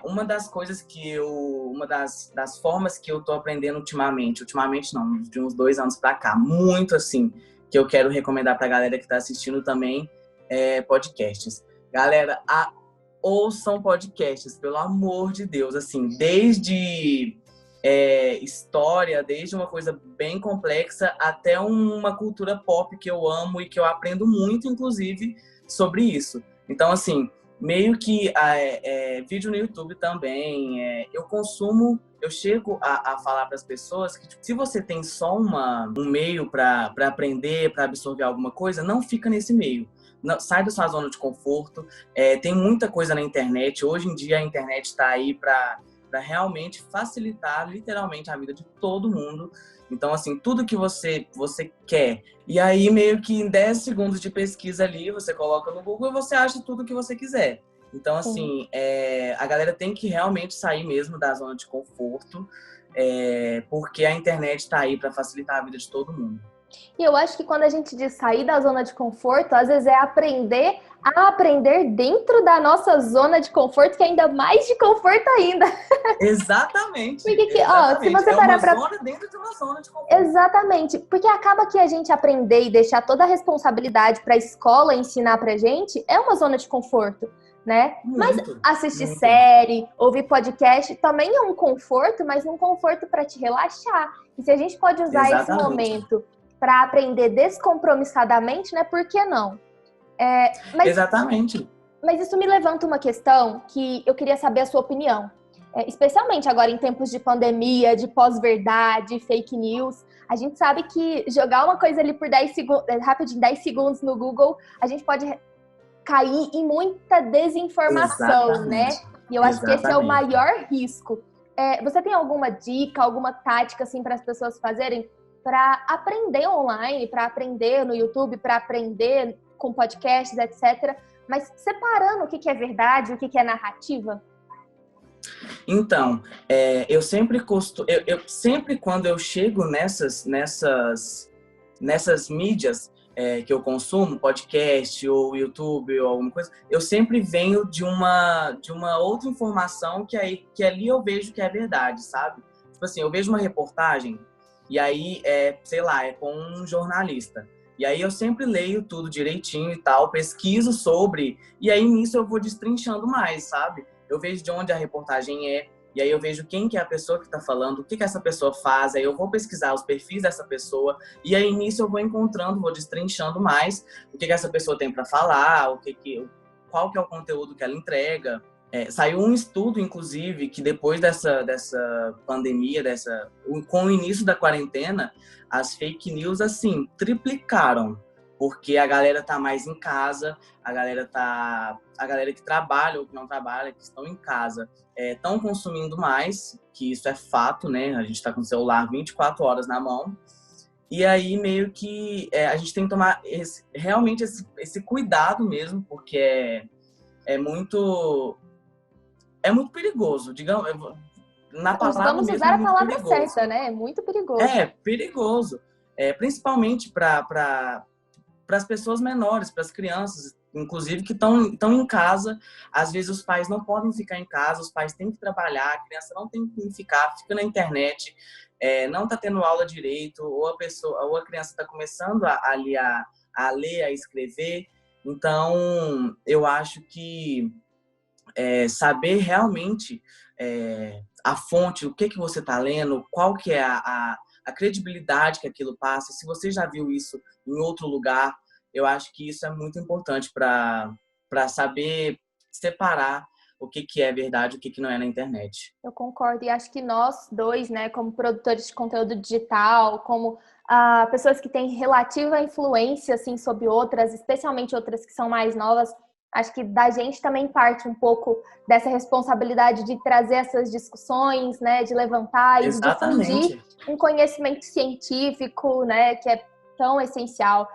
uma das coisas uma das formas que eu tô aprendendo ultimamente não, de uns 2 anos pra cá, muito assim, que eu quero recomendar pra galera que tá assistindo também, podcasts. Galera, ouçam podcasts, pelo amor de Deus, assim, desde história, desde uma coisa bem complexa até uma cultura pop que eu amo e que eu aprendo muito, inclusive, sobre isso. Então, assim, meio que vídeo no YouTube também, eu chego a falar para as pessoas que, tipo, se você tem só um meio para aprender, para absorver alguma coisa, não fica nesse meio. Não, sai da sua zona de conforto. Tem muita coisa na internet. Hoje em dia a internet está aí para realmente facilitar, literalmente, a vida de todo mundo. Então, assim, tudo que você quer. E aí, meio que em 10 segundos de pesquisa ali, você coloca no Google e você acha tudo que você quiser. Então, assim, a galera tem que realmente sair mesmo da zona de conforto, porque a internet está aí para facilitar a vida de todo mundo. E eu acho que quando a gente diz sair da zona de conforto, às vezes é aprender a aprender dentro da nossa zona de conforto, que é ainda mais de conforto ainda. Exatamente. Porque exatamente. Se você parar uma zona dentro de uma zona de conforto. Exatamente. Porque acaba que a gente aprender e deixar toda a responsabilidade para a escola ensinar pra gente é uma zona de conforto, né? Mas assistir série, ouvir podcast também é um conforto, mas um conforto para te relaxar. E se a gente pode usar esse momento para aprender descompromissadamente, né? Por que não? Exatamente. Mas isso me levanta uma questão que eu queria saber a sua opinião. Especialmente agora em tempos de pandemia, de pós-verdade, fake news. A gente sabe que jogar uma coisa ali por 10 segundos, rapidinho, 10 segundos no Google, a gente pode cair em muita desinformação, né? E eu acho que esse é o maior risco. Você tem alguma dica, alguma tática assim para as pessoas fazerem para aprender online, para aprender no YouTube, para aprender com podcasts, etc. Mas separando o que é verdade, o que é narrativa? Então, eu sempre quando eu chego nessas mídias que eu consumo, podcast ou YouTube ou alguma coisa, eu sempre venho de uma outra informação que ali eu vejo que é verdade, sabe? Tipo assim, eu vejo uma reportagem e aí, sei lá, com um jornalista. E aí eu sempre leio tudo direitinho e tal, pesquiso sobre, e aí nisso eu vou destrinchando mais, sabe? Eu vejo de onde a reportagem e aí eu vejo quem que é a pessoa que está falando, o que essa pessoa faz, aí eu vou pesquisar os perfis dessa pessoa, e aí nisso eu vou encontrando, vou destrinchando mais o que essa pessoa tem para falar, qual que é o conteúdo que ela entrega. Saiu um estudo, inclusive, que depois dessa pandemia, com o início da quarentena, as fake news, assim, triplicaram. Porque a galera tá mais em casa, a galera que trabalha ou que não trabalha, que estão em casa, estão consumindo mais, que isso é fato, né? A gente tá com o celular 24 horas na mão. E aí, meio que a gente tem que tomar realmente esse cuidado mesmo, porque é muito perigoso, digamos, na palavra vamos mesmo, usar a palavra perigoso. certa, né? É muito perigoso. Perigoso. Principalmente para as pessoas menores, para as crianças, inclusive, que estão em casa. Às vezes os pais não podem ficar em casa, os pais têm que trabalhar, a criança não tem que fica na internet, não está tendo aula direito, ou a criança está começando a ler, a escrever. Então, eu acho que saber realmente a fonte, o que você está lendo, qual que é a credibilidade que aquilo passa, se você já viu isso em outro lugar, eu acho que isso é muito importante para saber separar o que é verdade e o que não é na internet. Eu concordo, e acho que nós dois, né, como produtores de conteúdo digital, como pessoas que têm relativa influência assim, sobre outras, especialmente outras que são mais novas, acho que da gente também parte um pouco dessa responsabilidade de trazer essas discussões, né, de levantar e de difundir um conhecimento científico, né, que é tão essencial.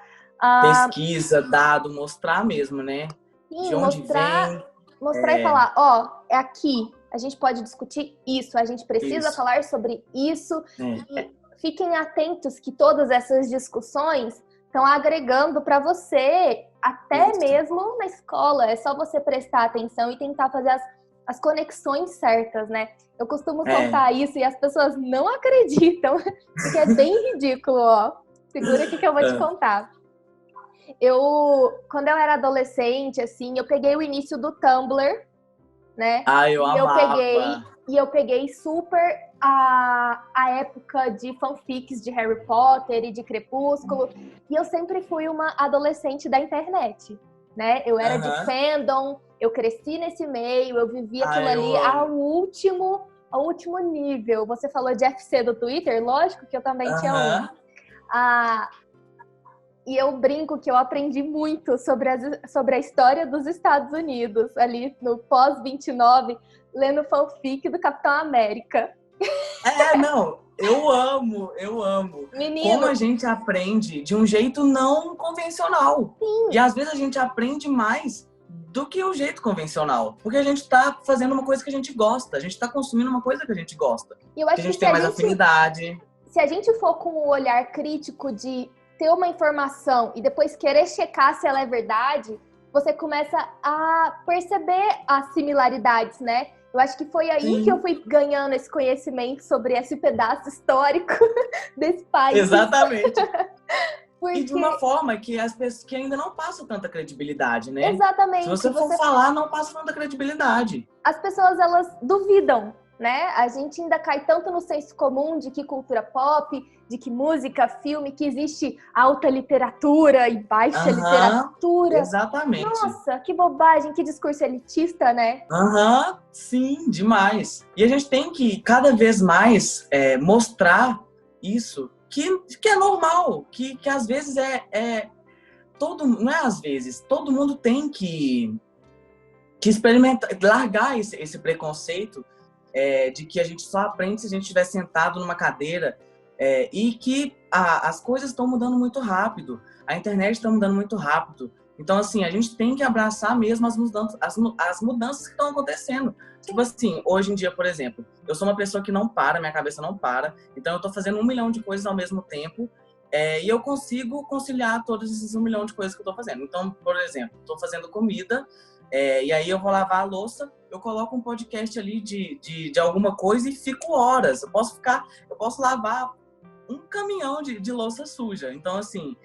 Pesquisa, dado, mostrar mesmo, né? Sim, de onde vem. Mostrar e falar, é aqui, a gente pode discutir isso, a gente precisa falar sobre isso. E fiquem atentos que todas essas discussões estão agregando para você, até mesmo na escola. É só você prestar atenção e tentar fazer as conexões certas, né? Eu costumo contar isso e as pessoas não acreditam, porque é bem ridículo, ó. Segura aqui que eu vou te contar. Quando eu era adolescente, assim, eu peguei o início do Tumblr, né? Eu amava. Eu peguei super a época de fanfics de Harry Potter e de Crepúsculo. E eu sempre fui uma adolescente da internet, né? Eu era de fandom, eu cresci nesse meio, eu vivi aquilo ali ao último nível. Você falou de FC do Twitter, lógico que eu também tinha um. E eu brinco que eu aprendi muito sobre a história dos Estados Unidos, ali no pós-29, lendo fanfic do Capitão América. Eu amo. Menino, como a gente aprende de um jeito não convencional. Sim. E às vezes a gente aprende mais do que o jeito convencional. Porque a gente tá fazendo uma coisa que a gente gosta, a gente tá consumindo uma coisa que a gente gosta. Eu acho que a gente tem mais afinidade. Se a gente for com o olhar crítico de ter uma informação e depois querer checar se ela é verdade, você começa a perceber as similaridades, né? Eu acho que foi aí que eu fui ganhando esse conhecimento sobre esse pedaço histórico desse país. Exatamente. E de uma forma que as pessoas que ainda não passam tanta credibilidade, né? Exatamente. Se você for falar, não passa tanta credibilidade. As pessoas, elas duvidam, né? A gente ainda cai tanto no senso comum de que cultura pop, de que música, filme, que existe alta literatura e baixa literatura. Exatamente. Nossa, que bobagem, que discurso elitista, né? Sim, demais. E a gente tem que cada vez mais mostrar isso, que é normal, que às vezes não é às vezes, todo mundo tem que experimentar, largar esse preconceito de que a gente só aprende se a gente estiver sentado numa cadeira, e que as coisas estão mudando muito rápido, a internet está mudando muito rápido. Então, assim, a gente tem que abraçar mesmo as mudanças que estão acontecendo. Tipo assim, hoje em dia, por exemplo, eu sou uma pessoa que não para, minha cabeça não para, então eu estou fazendo 1 milhão de coisas ao mesmo tempo, e eu consigo conciliar todos esses 1 milhão de coisas que eu estou fazendo. Então, por exemplo, estou fazendo comida, e aí eu vou lavar a louça, eu coloco um podcast ali de alguma coisa e fico horas. Eu posso lavar um caminhão de louça suja. Então, assim,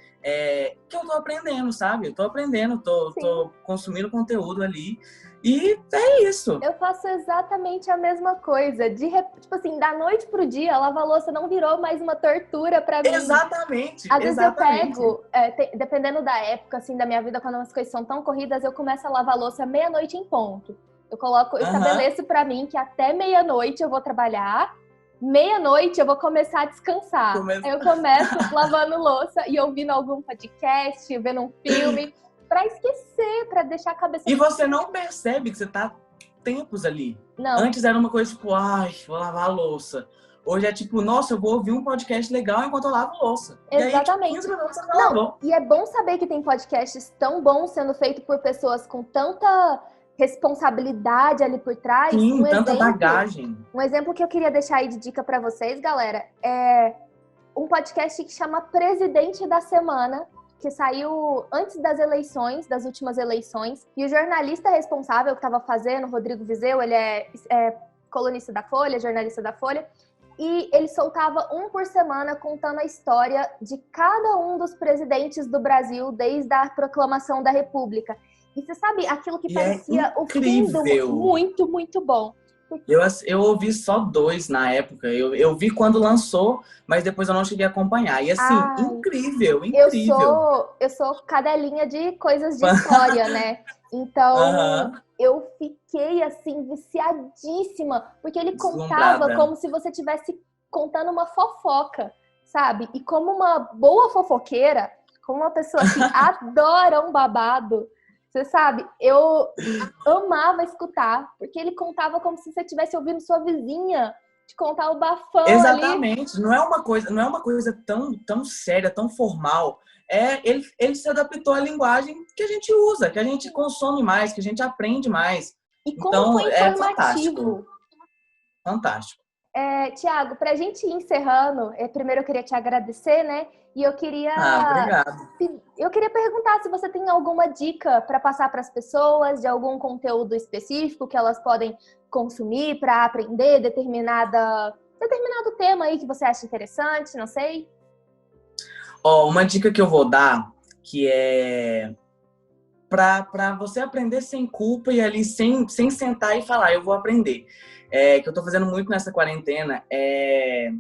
que eu tô aprendendo, sabe? Eu tô aprendendo, tô consumindo conteúdo ali. E é isso. Eu faço exatamente a mesma coisa. Tipo assim, da noite pro dia, lavar a louça não virou mais uma tortura pra mim. Exatamente. Às vezes eu pego, dependendo da época, assim, da minha vida, quando as coisas são tão corridas, eu começo a lavar a louça meia-noite em ponto. Eu estabeleço pra mim que até meia-noite eu vou trabalhar, meia-noite eu vou começar a descansar. Aí eu começo lavando louça e ouvindo algum podcast, vendo um filme, pra esquecer, pra deixar a cabeça... E você não percebe que você tá tempos ali. Não. Antes era uma coisa tipo, vou lavar a louça. Hoje é tipo, nossa, eu vou ouvir um podcast legal enquanto eu lavo louça. Exatamente. E aí, 15 minutos você lavou. E é bom saber que tem podcasts tão bons sendo feitos por pessoas com tanta responsabilidade ali por trás. Sim, tanta bagagem. Um exemplo que eu queria deixar aí de dica pra vocês, galera, é um podcast que chama Presidente da Semana, que saiu antes das últimas eleições. E o jornalista responsável que estava fazendo, Rodrigo Vizeu, ele é colunista da Folha, jornalista da Folha, e ele soltava um por semana contando a história de cada um dos presidentes do Brasil desde a proclamação da República. E você sabe, aquilo que parecia o fim do mundo, muito, muito bom. Eu ouvi só 2 na época. Eu vi quando lançou, mas depois eu não cheguei a acompanhar. E assim, incrível. Eu sou cadelinha de coisas de história, né? Então, eu fiquei assim, viciadíssima. Porque ele contava como se você estivesse contando uma fofoca, sabe? E como uma boa fofoqueira, como uma pessoa que adora um babado, você sabe, eu amava escutar, porque ele contava como se você estivesse ouvindo sua vizinha te contar o bafão. Exatamente. Ali. Não é uma coisa tão séria, tão formal. Ele se adaptou à linguagem que a gente usa, que a gente consome mais, que a gente aprende mais. E como foi informativo. Fantástico. Tiago, pra gente ir encerrando, primeiro eu queria te agradecer, né? E eu queria eu queria perguntar se você tem alguma dica para passar para as pessoas de algum conteúdo específico que elas podem consumir para aprender determinado tema aí que você acha interessante, não sei. Uma dica que eu vou dar, que é para você aprender sem culpa e ali sem sentar e falar, eu vou aprender. Que eu tô fazendo muito nessa quarentena é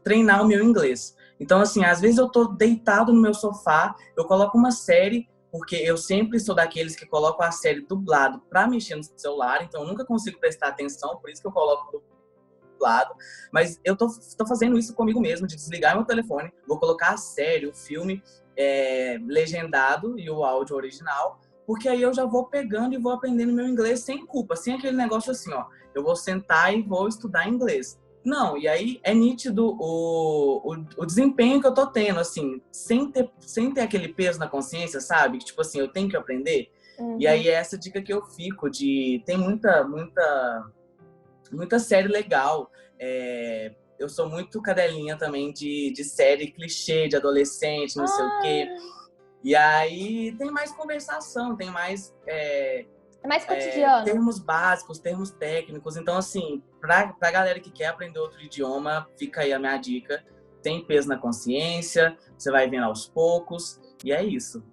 treinar o meu inglês. Então, assim, às vezes eu tô deitado no meu sofá, eu coloco uma série, porque eu sempre sou daqueles que colocam a série dublado pra mexer no celular, então eu nunca consigo prestar atenção, por isso que eu coloco dublado. Mas eu tô fazendo isso comigo mesmo, de desligar meu telefone, vou colocar a série, o filme legendado e o áudio original, porque aí eu já vou pegando e vou aprendendo meu inglês sem culpa, sem aquele negócio assim, ó, eu vou sentar e vou estudar inglês. Não, e aí é nítido o desempenho que eu tô tendo, assim, sem ter aquele peso na consciência, sabe? Tipo assim, eu tenho que aprender. Uhum. E aí é essa dica que eu fico de... Tem muita série legal. Eu sou muito cadelinha também de série clichê, de adolescente, não sei o quê. E aí tem mais conversação, tem mais... É mais cotidiano. Termos básicos, termos técnicos. Então, assim, pra galera que quer aprender outro idioma, fica aí a minha dica. Tem peso na consciência, você vai vendo aos poucos, e é isso.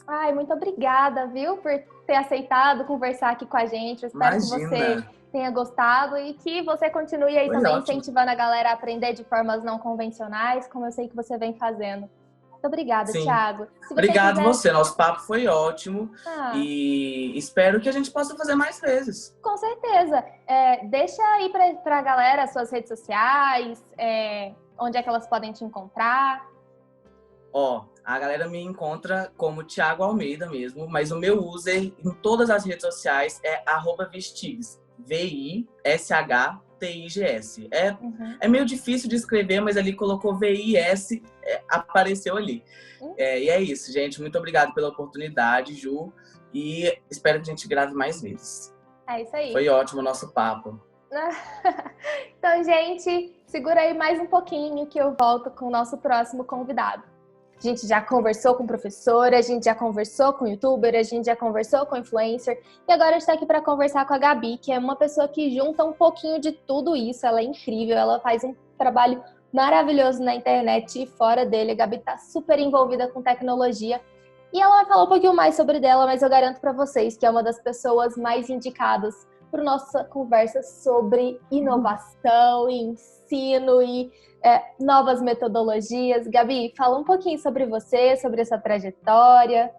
Ai, muito obrigada, viu, por ter aceitado conversar aqui com a gente. Eu espero que você tenha gostado e que você continue aí também incentivando a galera a aprender de formas não convencionais, como eu sei que você vem fazendo. Muito obrigada, Thiago. Obrigado você. Nosso papo foi ótimo e espero que a gente possa fazer mais vezes. Com certeza. Deixa aí pra galera as suas redes sociais, onde é que elas podem te encontrar. A galera me encontra como Thiago Almeida mesmo, mas o meu user em todas as redes sociais é @vistigs, VISHTIGS. É meio difícil de escrever, mas ali colocou VIS, apareceu ali. E é isso, gente. Muito obrigado pela oportunidade, Ju. E espero que a gente grave mais vezes. É isso aí. Foi ótimo o nosso papo. Então, gente, segura aí mais um pouquinho que eu volto com o nosso próximo convidado. A gente já conversou com professora, a gente já conversou com youtuber, a gente já conversou com influencer e agora a gente está aqui para conversar com a Gabi, que é uma pessoa que junta um pouquinho de tudo isso. Ela é incrível, ela faz um trabalho maravilhoso na internet e fora dele. A Gabi está super envolvida com tecnologia e ela vai falar um pouquinho mais sobre dela, mas eu garanto para vocês que é uma das pessoas mais indicadas para nossa conversa sobre inovação e ensino e novas metodologias. Gabi, fala um pouquinho sobre você, sobre a sua trajetória.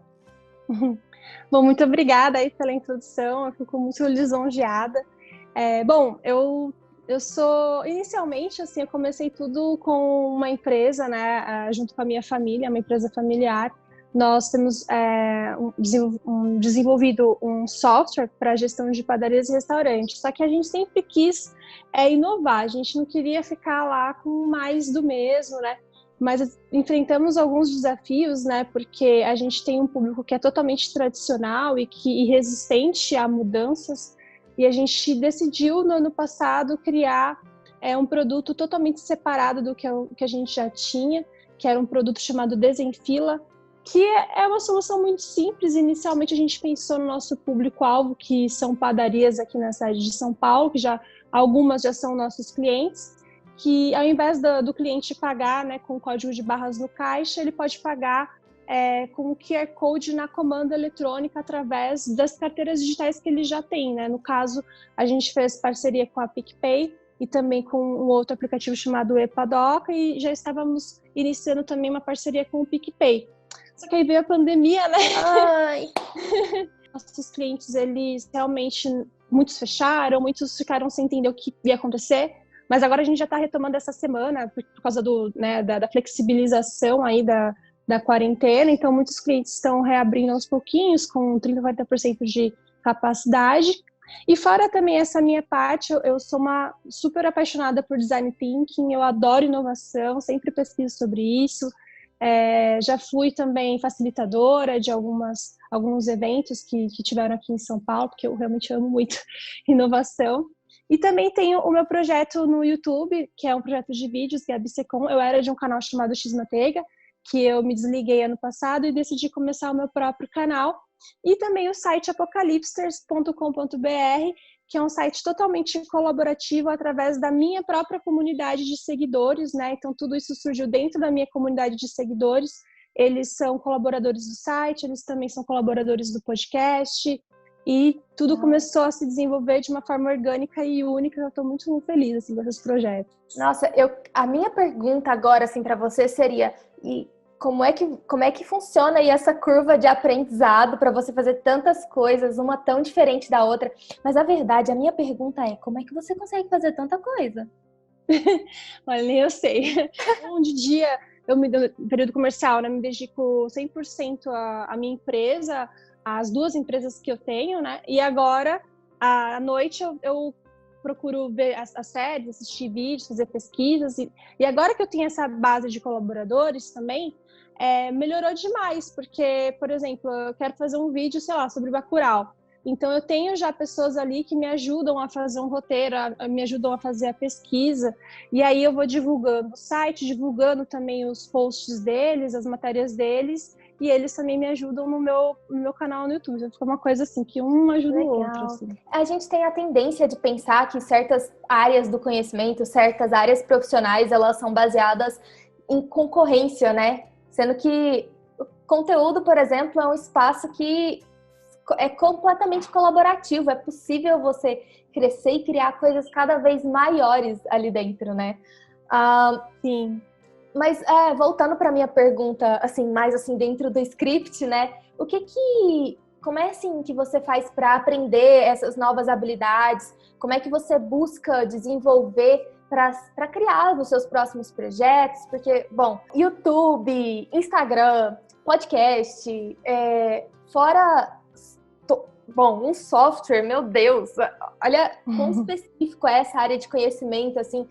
Bom, muito obrigada aí pela introdução, eu fico muito lisonjeada. Bom, eu sou, inicialmente, assim, eu comecei tudo com uma empresa, né, junto com a minha família, uma empresa familiar. Nós temos desenvolvido um software para gestão de padarias e restaurantes, só que a gente sempre quis inovar, a gente não queria ficar lá com mais do mesmo, né? Mas enfrentamos alguns desafios, né? Porque a gente tem um público que é totalmente tradicional e resistente a mudanças, e a gente decidiu no ano passado criar um produto totalmente separado do que a gente já tinha, que era um produto chamado Desenfila, que é uma solução muito simples. Inicialmente a gente pensou no nosso público-alvo, que são padarias aqui na cidade de São Paulo, que algumas já são nossos clientes, que ao invés do cliente pagar, né, com o código de barras no caixa, ele pode pagar com o QR Code na comanda eletrônica através das carteiras digitais que ele já tem, né? No caso, a gente fez parceria com a PicPay e também com um outro aplicativo chamado ePadoca, e já estávamos iniciando também uma parceria com o PicPay. Só que aí veio a pandemia, né? Ai. Nossos clientes, eles realmente, muitos fecharam, muitos ficaram sem entender o que ia acontecer, mas agora a gente já está retomando essa semana por causa da flexibilização aí da quarentena, então muitos clientes estão reabrindo aos pouquinhos, com 30%, 40% de capacidade. E fora também essa minha parte, eu sou uma super apaixonada por design thinking, eu adoro inovação, sempre pesquiso sobre isso. Já fui também facilitadora de alguns eventos que tiveram aqui em São Paulo, porque eu realmente amo muito inovação. E também tenho o meu projeto no YouTube, que é um projeto de vídeos, Gabi Secom. Eu era de um canal chamado X Manteiga, que eu me desliguei ano passado e decidi começar o meu próprio canal. E também o site apocalipsters.com.br, que é um site totalmente colaborativo através da minha própria comunidade de seguidores, né? Então, tudo isso surgiu dentro da minha comunidade de seguidores. Eles são colaboradores do site, eles também são colaboradores do podcast. E tudo começou a se desenvolver de uma forma orgânica e única. Eu estou muito feliz assim, com esses projetos. Nossa, a minha pergunta agora assim, para você seria... Como é que funciona aí essa curva de aprendizado para você fazer tantas coisas, uma tão diferente da outra? Mas a verdade, a minha pergunta é, como é que você consegue fazer tanta coisa? Olha, nem eu sei. Um dia, no período comercial, né, me dedico 100% à minha empresa, às 2 empresas que eu tenho, né? E agora, à noite, eu procuro ver as séries, assistir vídeos, fazer pesquisas. E agora que eu tenho essa base de colaboradores também, melhorou demais, porque, por exemplo, eu quero fazer um vídeo, sei lá, sobre Bacurau. Então, eu tenho já pessoas ali que me ajudam a fazer um roteiro, me ajudam a fazer a pesquisa, e aí eu vou divulgando o site, divulgando também os posts deles, as matérias deles, e eles também me ajudam no meu canal no YouTube. Então, fica uma coisa assim, que um ajuda o outro. Assim. A gente tem a tendência de pensar que certas áreas do conhecimento, certas áreas profissionais, elas são baseadas em concorrência, né? Sendo que o conteúdo, por exemplo, é um espaço que é completamente colaborativo. É possível você crescer e criar coisas cada vez maiores ali dentro, né? Sim. Mas voltando para minha pergunta, assim, mais assim dentro do script, né? Como é assim que você faz para aprender essas novas habilidades? Como é que você busca desenvolver para criar os seus próximos projetos? Porque, bom, YouTube, Instagram, podcast, fora... Bom, um software, meu Deus, olha quão específico é essa área de conhecimento, assim,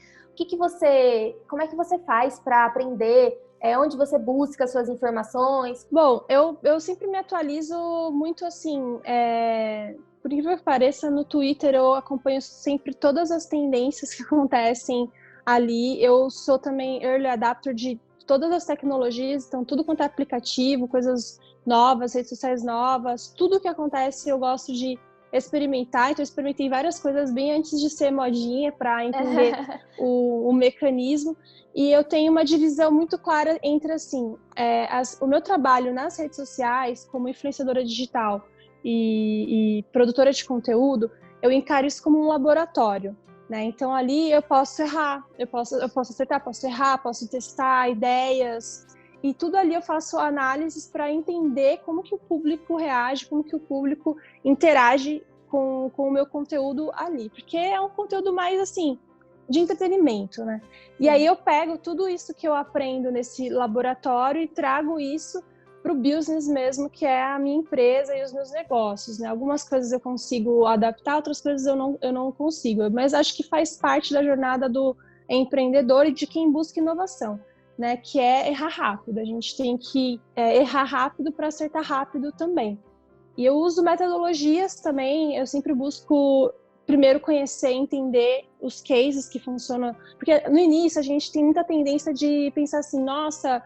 como é que você faz para aprender, onde você busca suas informações? Bom, eu sempre me atualizo muito assim, por incrível que pareça, no Twitter eu acompanho sempre todas as tendências que acontecem ali. Eu sou também early adapter de todas as tecnologias, então tudo quanto é aplicativo, coisas novas, redes sociais novas, tudo que acontece eu gosto de experimentar. Então eu experimentei várias coisas bem antes de ser modinha para entender o mecanismo. E eu tenho uma divisão muito clara entre assim, o meu trabalho nas redes sociais como influenciadora digital e produtora de conteúdo, eu encaro isso como um laboratório. Né? Então ali eu posso errar, eu posso acertar, posso errar, posso testar ideias, e tudo ali eu faço análises para entender como que o público reage, como que o público interage com o meu conteúdo ali, porque é um conteúdo mais assim, de entretenimento, né? E aí eu pego tudo isso que eu aprendo nesse laboratório e trago isso para o business mesmo, que é a minha empresa e os meus negócios, né? Algumas coisas eu consigo adaptar, outras coisas eu não consigo, mas acho que faz parte da jornada do empreendedor e de quem busca inovação, né? Que é errar rápido. A gente tem que errar rápido para acertar rápido também. E eu uso metodologias também, eu sempre busco primeiro conhecer, entender os cases que funcionam, porque no início a gente tem muita tendência de pensar assim, nossa,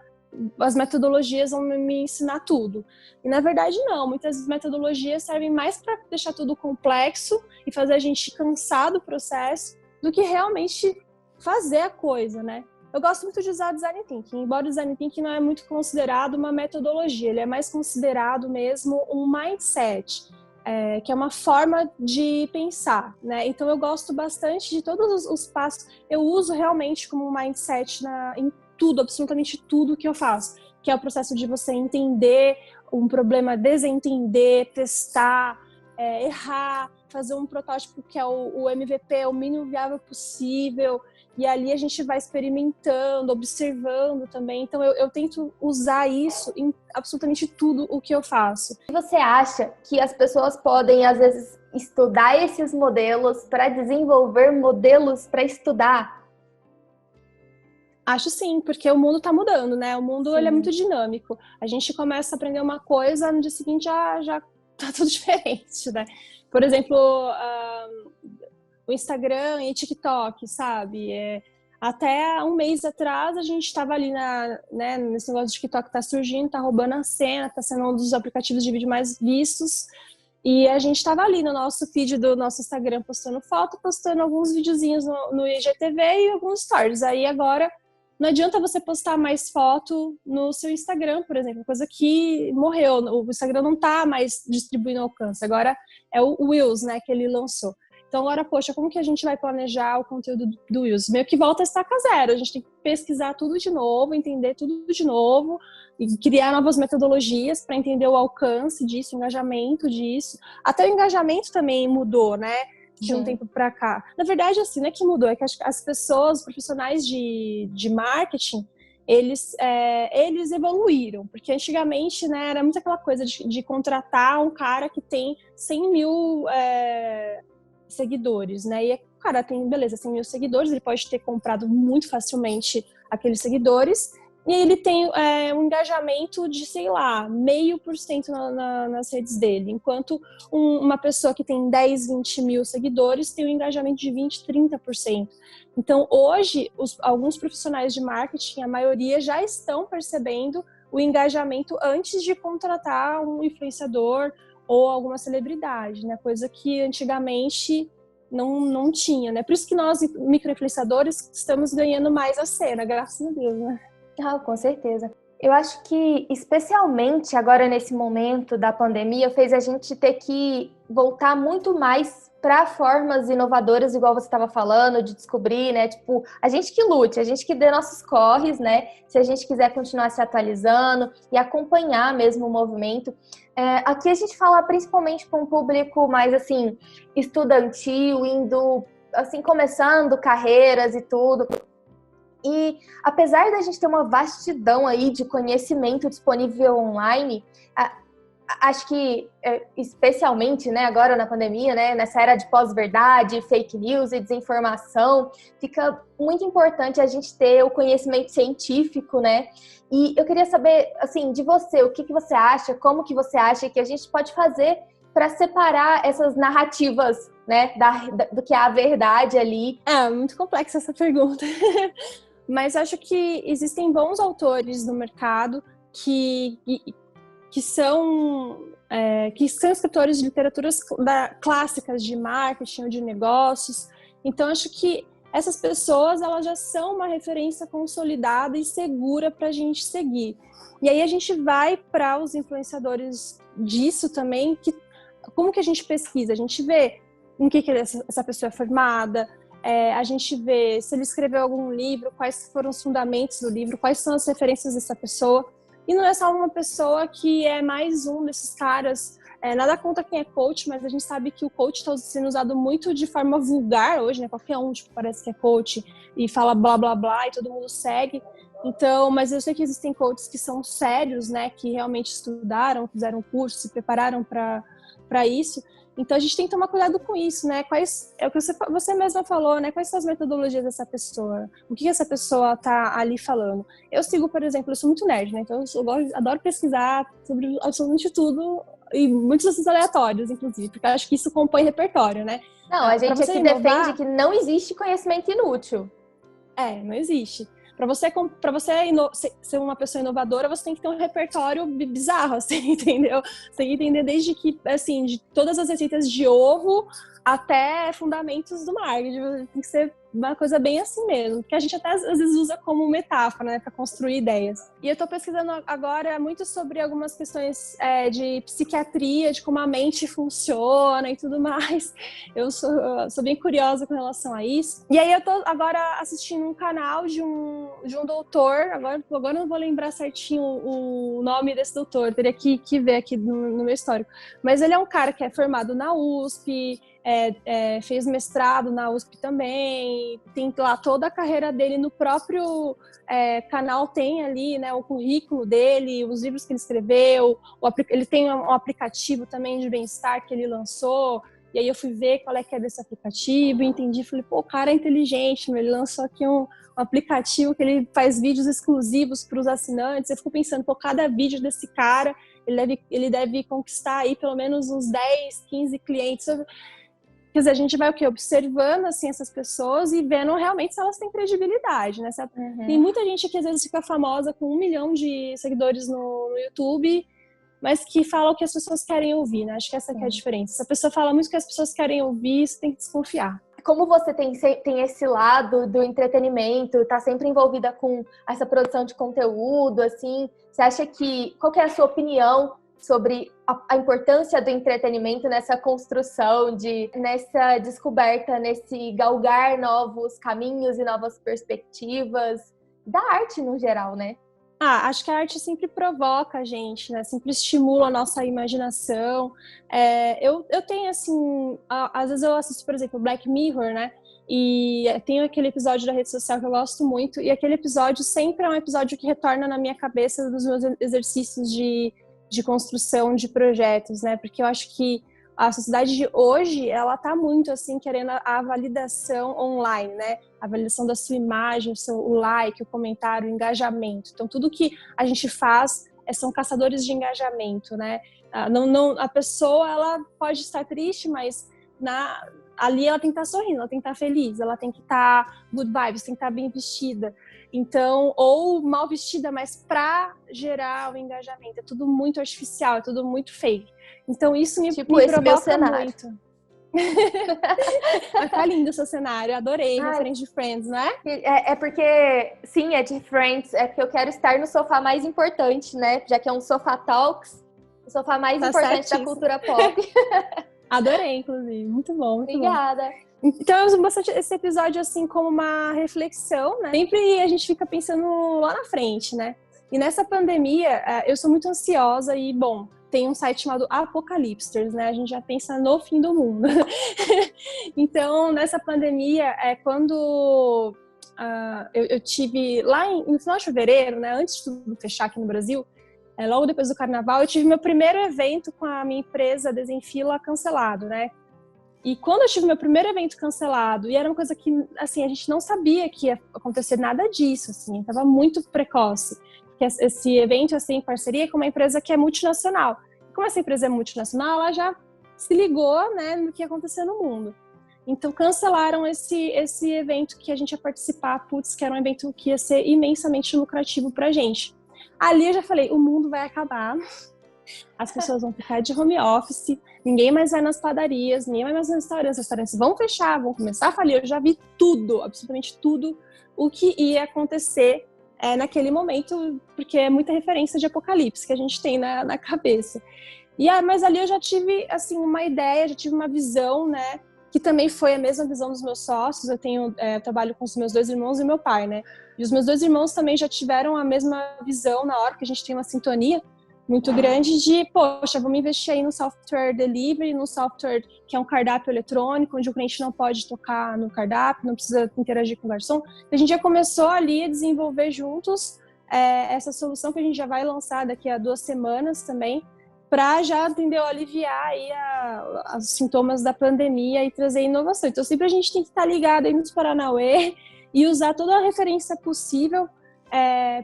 as metodologias vão me ensinar tudo. E na verdade não, muitas metodologias servem mais para deixar tudo complexo e fazer a gente cansar do processo do que realmente fazer a coisa, né? Eu gosto muito de usar o Design Thinking, embora o Design Thinking não é muito considerado uma metodologia, ele é mais considerado mesmo um mindset, que é uma forma de pensar, né? Então eu gosto bastante de todos os passos, eu uso realmente como um mindset em tudo, absolutamente tudo que eu faço, que é o processo de você entender um problema, desentender, testar, errar, fazer um protótipo que é o MVP, o mínimo viável possível, e ali a gente vai experimentando, observando também. Então eu tento usar isso em absolutamente tudo o que eu faço. Você acha que as pessoas podem, às vezes, estudar esses modelos para desenvolver modelos para estudar? Acho sim, porque o mundo está mudando, né? O mundo ele é muito dinâmico. A gente começa a aprender uma coisa, no dia seguinte já tá tudo diferente, né? Por exemplo, o Instagram e TikTok, sabe? Até um mês atrás, a gente estava ali nesse negócio de TikTok tá surgindo, tá roubando a cena, tá sendo um dos aplicativos de vídeo mais vistos. E a gente estava ali no nosso feed do nosso Instagram postando foto, postando alguns videozinhos no IGTV e alguns stories. Aí agora não adianta você postar mais foto no seu Instagram, por exemplo, coisa que morreu. O Instagram não tá mais distribuindo alcance. Agora é o Reels, né, que ele lançou. Então agora, poxa, como que a gente vai planejar o conteúdo do Reels? Meio que volta a estaca zero. A gente tem que pesquisar tudo de novo, entender tudo de novo e criar novas metodologias para entender o alcance disso, o engajamento disso. Até o engajamento também mudou, né? De um tempo para cá. Na verdade, assim, não é que mudou, é que as pessoas, os profissionais de marketing, eles evoluíram. Porque antigamente, né, era muito aquela coisa de contratar um cara que tem 100 mil seguidores, né? E o cara tem, beleza, 100 mil seguidores, ele pode ter comprado muito facilmente aqueles seguidores, e ele tem um engajamento de, sei lá, 0,5% nas redes dele, enquanto uma pessoa que tem 10, 20 mil seguidores tem um engajamento de 20, 30%. Então, hoje, alguns profissionais de marketing, a maioria já estão percebendo o engajamento antes de contratar um influenciador ou alguma celebridade, né? Coisa que antigamente não tinha, né? Por isso que nós, micro-influenciadores, estamos ganhando mais a cena, graças a Deus, né? Ah, com certeza. Eu acho que, especialmente agora nesse momento da pandemia, fez a gente ter que voltar muito mais para formas inovadoras, igual você estava falando, de descobrir, né? Tipo, a gente que lute, a gente que dê nossos corres, né? Se a gente quiser continuar se atualizando e acompanhar mesmo o movimento. Aqui a gente fala principalmente para um público mais, assim, estudantil, indo, assim, começando carreiras e tudo. E apesar da gente ter uma vastidão aí de conhecimento disponível online, acho que, especialmente, né, agora na pandemia, né, nessa era de pós-verdade, fake news e desinformação, fica muito importante a gente ter o conhecimento científico, né? E eu queria saber, assim, de você, o que você acha, como que você acha que a gente pode fazer para separar essas narrativas, né, do que é a verdade ali? É muito complexa essa pergunta. Mas acho que existem bons autores no mercado que são escritores de literaturas clássicas de marketing ou de negócios. Então, acho que essas pessoas elas já são uma referência consolidada e segura para a gente seguir. E aí a gente vai para os influenciadores disso também, como que a gente pesquisa? A gente vê em que essa pessoa é formada, a gente vê se ele escreveu algum livro, quais foram os fundamentos do livro, quais são as referências dessa pessoa. E não é só uma pessoa que é mais um desses caras, nada contra quem é coach, mas a gente sabe que o coach está sendo usado muito de forma vulgar hoje, né? Qualquer um parece que é coach e fala blá blá blá e todo mundo segue. Então, mas eu sei que existem coaches que são sérios, né? Que realmente estudaram, fizeram curso, se prepararam para isso. Então, a gente tem que tomar cuidado com isso, né? É o que você mesma falou, né? Quais são as metodologias dessa pessoa? O que essa pessoa tá ali falando? Eu sigo, por exemplo, eu sou muito nerd, né? Então, eu adoro pesquisar sobre absolutamente tudo e muitos assuntos aleatórios, inclusive, porque eu acho que isso compõe repertório, né? Não, a gente aqui defende que não existe conhecimento inútil. Não existe. Para você ser uma pessoa inovadora, você tem que ter um repertório bizarro, assim, entendeu? Você tem que entender desde que, assim, de todas as receitas de ovo até fundamentos do marketing. Tem que ser uma coisa bem assim mesmo, que a gente até às vezes usa como metáfora, né, para construir ideias. E eu estou pesquisando agora muito sobre algumas questões de psiquiatria, de como a mente funciona e tudo mais. Eu sou bem curiosa com relação a isso. E aí eu tô agora assistindo um canal de um doutor, agora eu não vou lembrar certinho o nome desse doutor, teria que ver aqui no meu histórico. Mas ele é um cara que é formado na USP, fez mestrado na USP também, tem lá toda a carreira dele no próprio canal, tem ali, né, o currículo dele, os livros que ele escreveu, ele tem um aplicativo também de bem-estar que ele lançou, e aí eu fui ver qual é que é desse aplicativo, e entendi, falei, pô, o cara é inteligente, ele lançou aqui um aplicativo que ele faz vídeos exclusivos para os assinantes. Eu fico pensando, pô, cada vídeo desse cara, ele deve conquistar aí pelo menos uns 10, 15 clientes. Quer dizer, a gente vai o quê? Observando, assim, essas pessoas e vendo realmente se elas têm credibilidade, né? Tem muita gente que às vezes fica famosa com 1 milhão de seguidores no YouTube, mas que fala o que as pessoas querem ouvir, né? Acho que essa que é a diferença. Se a pessoa fala muito o que as pessoas querem ouvir, você tem que desconfiar. Como você tem esse lado do entretenimento, tá sempre envolvida com essa produção de conteúdo, assim, você acha que... Qual que é a sua opinião sobre a importância do entretenimento nessa construção, nessa descoberta, nesse galgar novos caminhos e novas perspectivas da arte no geral, né? Acho que a arte sempre provoca a gente, né? Sempre estimula a nossa imaginação. Eu tenho, assim... Às vezes eu assisto, por exemplo, Black Mirror, né? E tem aquele episódio da rede social que eu gosto muito. E aquele episódio sempre é um episódio que retorna na minha cabeça dos meus exercícios de construção de projetos, né? Porque eu acho que a sociedade de hoje, ela tá muito, assim, querendo a validação online, né? A validação da sua imagem, o like, o comentário, o engajamento. Então, tudo que a gente faz são caçadores de engajamento, né? A pessoa, ela pode estar triste, mas ali ela tem que estar sorrindo, ela tem que estar feliz, ela tem que estar good vibes, tem que estar bem vestida. Então, ou mal vestida, mas para gerar o engajamento. É tudo muito artificial, é tudo muito fake. Então, isso me provoca muito. Mas tá lindo o seu cenário, adorei, referente de Friends, não é? É porque, sim, é de Friends, é porque eu quero estar no sofá mais importante, né? Já que é um Sofá Talks, o sofá mais importante da cultura pop. Adorei, inclusive, muito bom, muito Obrigada. Bom. Então, eu uso bastante esse episódio, assim, como uma reflexão, né? Sempre a gente fica pensando lá na frente, né? E nessa pandemia, eu sou muito ansiosa e, bom, tem um site chamado Apocalipsters, né? A gente já pensa no fim do mundo. Então, nessa pandemia, quando eu tive lá no final de fevereiro, né? Antes de tudo fechar aqui no Brasil, logo depois do carnaval, eu tive meu primeiro evento com a minha empresa Desenfila cancelado, né? E quando eu tive meu primeiro evento cancelado, e era uma coisa que, assim, a gente não sabia que ia acontecer nada disso, assim, estava muito precoce. Que esse evento, assim, em parceria com uma empresa que é multinacional. Como essa empresa é multinacional, ela já se ligou, né, no que ia acontecer no mundo. Então, cancelaram esse evento que a gente ia participar, que era um evento que ia ser imensamente lucrativo pra gente. Ali eu já falei, o mundo vai acabar, as pessoas vão ficar de home office, ninguém mais vai nas padarias, ninguém vai mais nos restaurantes, os restaurantes vão fechar, vão começar a falir. Eu já vi tudo, absolutamente tudo, o que ia acontecer naquele momento, porque é muita referência de Apocalipse que a gente tem na cabeça. Mas ali eu já tive, assim, uma ideia, já tive uma visão, né, que também foi a mesma visão dos meus sócios. Eu trabalho com os meus 2 irmãos e meu pai, né, e os meus 2 irmãos também já tiveram a mesma visão na hora, que a gente tem uma sintonia muito grande de, poxa, vamos investir aí no software delivery, no software que é um cardápio eletrônico, onde o cliente não pode tocar no cardápio, não precisa interagir com o garçom. A gente já começou ali a desenvolver juntos essa solução que a gente já vai lançar daqui a 2 semanas também, para já, entendeu, aliviar aí os sintomas da pandemia e trazer inovação. Então, sempre a gente tem que estar ligado aí nos Paranauê e usar toda a referência possível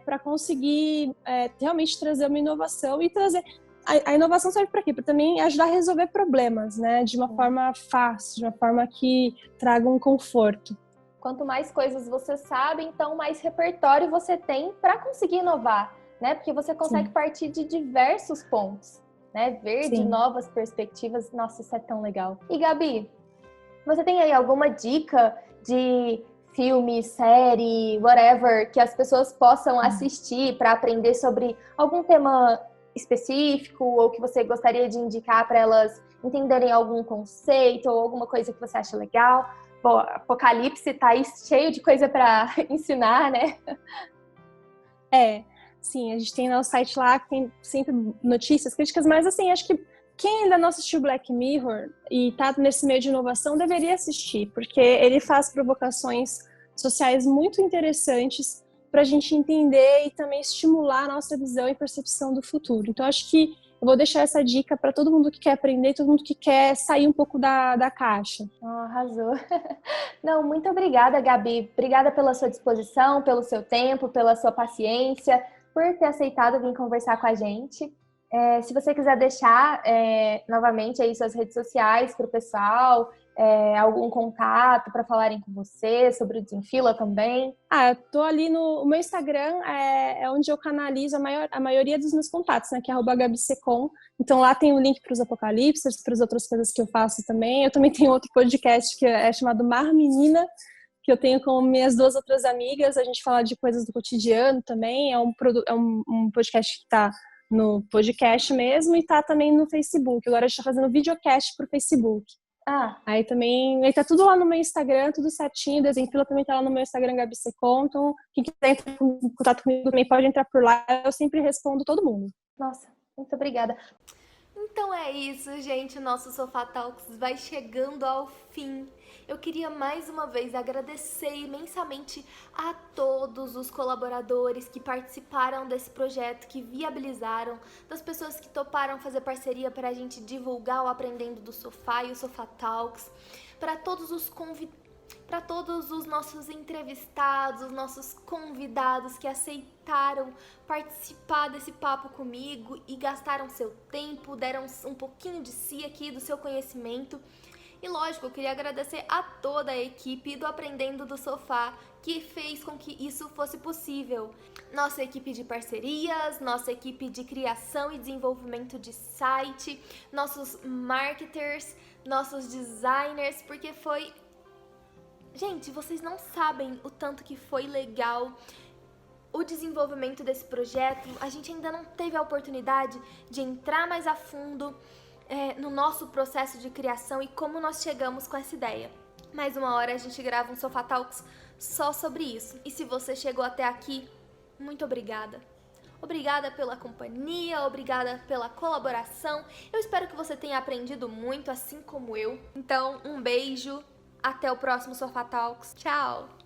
para conseguir realmente trazer uma inovação e trazer... A inovação serve para quê? Para também ajudar a resolver problemas, né? De uma forma fácil, de uma forma que traga um conforto. Quanto mais coisas você sabe, então mais repertório você tem para conseguir inovar, né? Porque você consegue partir de diversos pontos, né? Ver de novas perspectivas. Nossa, isso é tão legal. E Gabi, você tem aí alguma dica de filme, série, whatever, que as pessoas possam assistir para aprender sobre algum tema específico, ou que você gostaria de indicar para elas entenderem algum conceito ou alguma coisa que você acha legal? Pô, Apocalipse tá aí cheio de coisa para ensinar, né? Sim, a gente tem nosso site lá que tem sempre notícias, críticas, mas assim, acho que quem ainda não assistiu Black Mirror e tá nesse meio de inovação deveria assistir, porque ele faz provocações sociais muito interessantes para a gente entender e também estimular a nossa visão e percepção do futuro. Então, acho que eu vou deixar essa dica para todo mundo que quer aprender, todo mundo que quer sair um pouco da caixa. Arrasou. Não, muito obrigada, Gabi. Obrigada pela sua disposição, pelo seu tempo, pela sua paciência, por ter aceitado vir conversar com a gente. Se você quiser deixar novamente aí suas redes sociais para o pessoal, algum contato para falarem com você sobre o Desenfila também? Eu tô ali no meu Instagram, é onde eu canalizo a maioria dos meus contatos, né, que é @gabicecom. Então lá tem o link para os apocalipses, para as outras coisas que eu faço também. Eu também tenho outro podcast que é chamado Mar Menina, que eu tenho com minhas 2 outras amigas. A gente fala de coisas do cotidiano também. É um podcast que está no podcast mesmo e tá também no Facebook. Agora a gente tá fazendo videocast pro Facebook. Aí também, aí tá tudo lá no meu Instagram, tudo certinho. Desenfila também tá lá no meu Instagram, Gabicecom. Então, quem quiser entrar em contato comigo também pode entrar por lá. Eu sempre respondo todo mundo. Nossa, muito obrigada. Então é isso, gente. O nosso Sofá Talks vai chegando ao fim. Eu queria mais uma vez agradecer imensamente a todos os colaboradores que participaram desse projeto, que viabilizaram, das pessoas que toparam fazer parceria para a gente divulgar o Aprendendo do Sofá e o Sofá Talks, para todos os nossos entrevistados, os nossos convidados que aceitaram participar desse papo comigo e gastaram seu tempo, deram um pouquinho de si aqui, do seu conhecimento. E lógico, eu queria agradecer a toda a equipe do Aprendendo do Sofá que fez com que isso fosse possível. Nossa equipe de parcerias, nossa equipe de criação e desenvolvimento de site, nossos marketers, nossos designers, porque foi... Gente, vocês não sabem o tanto que foi legal o desenvolvimento desse projeto. A gente ainda não teve a oportunidade de entrar mais a fundo no nosso processo de criação e como nós chegamos com essa ideia. Mais uma hora a gente grava um Sofá Talks só sobre isso. E se você chegou até aqui, muito obrigada. Obrigada pela companhia, obrigada pela colaboração. Eu espero que você tenha aprendido muito, assim como eu. Então, um beijo, até o próximo Sofá Talks. Tchau!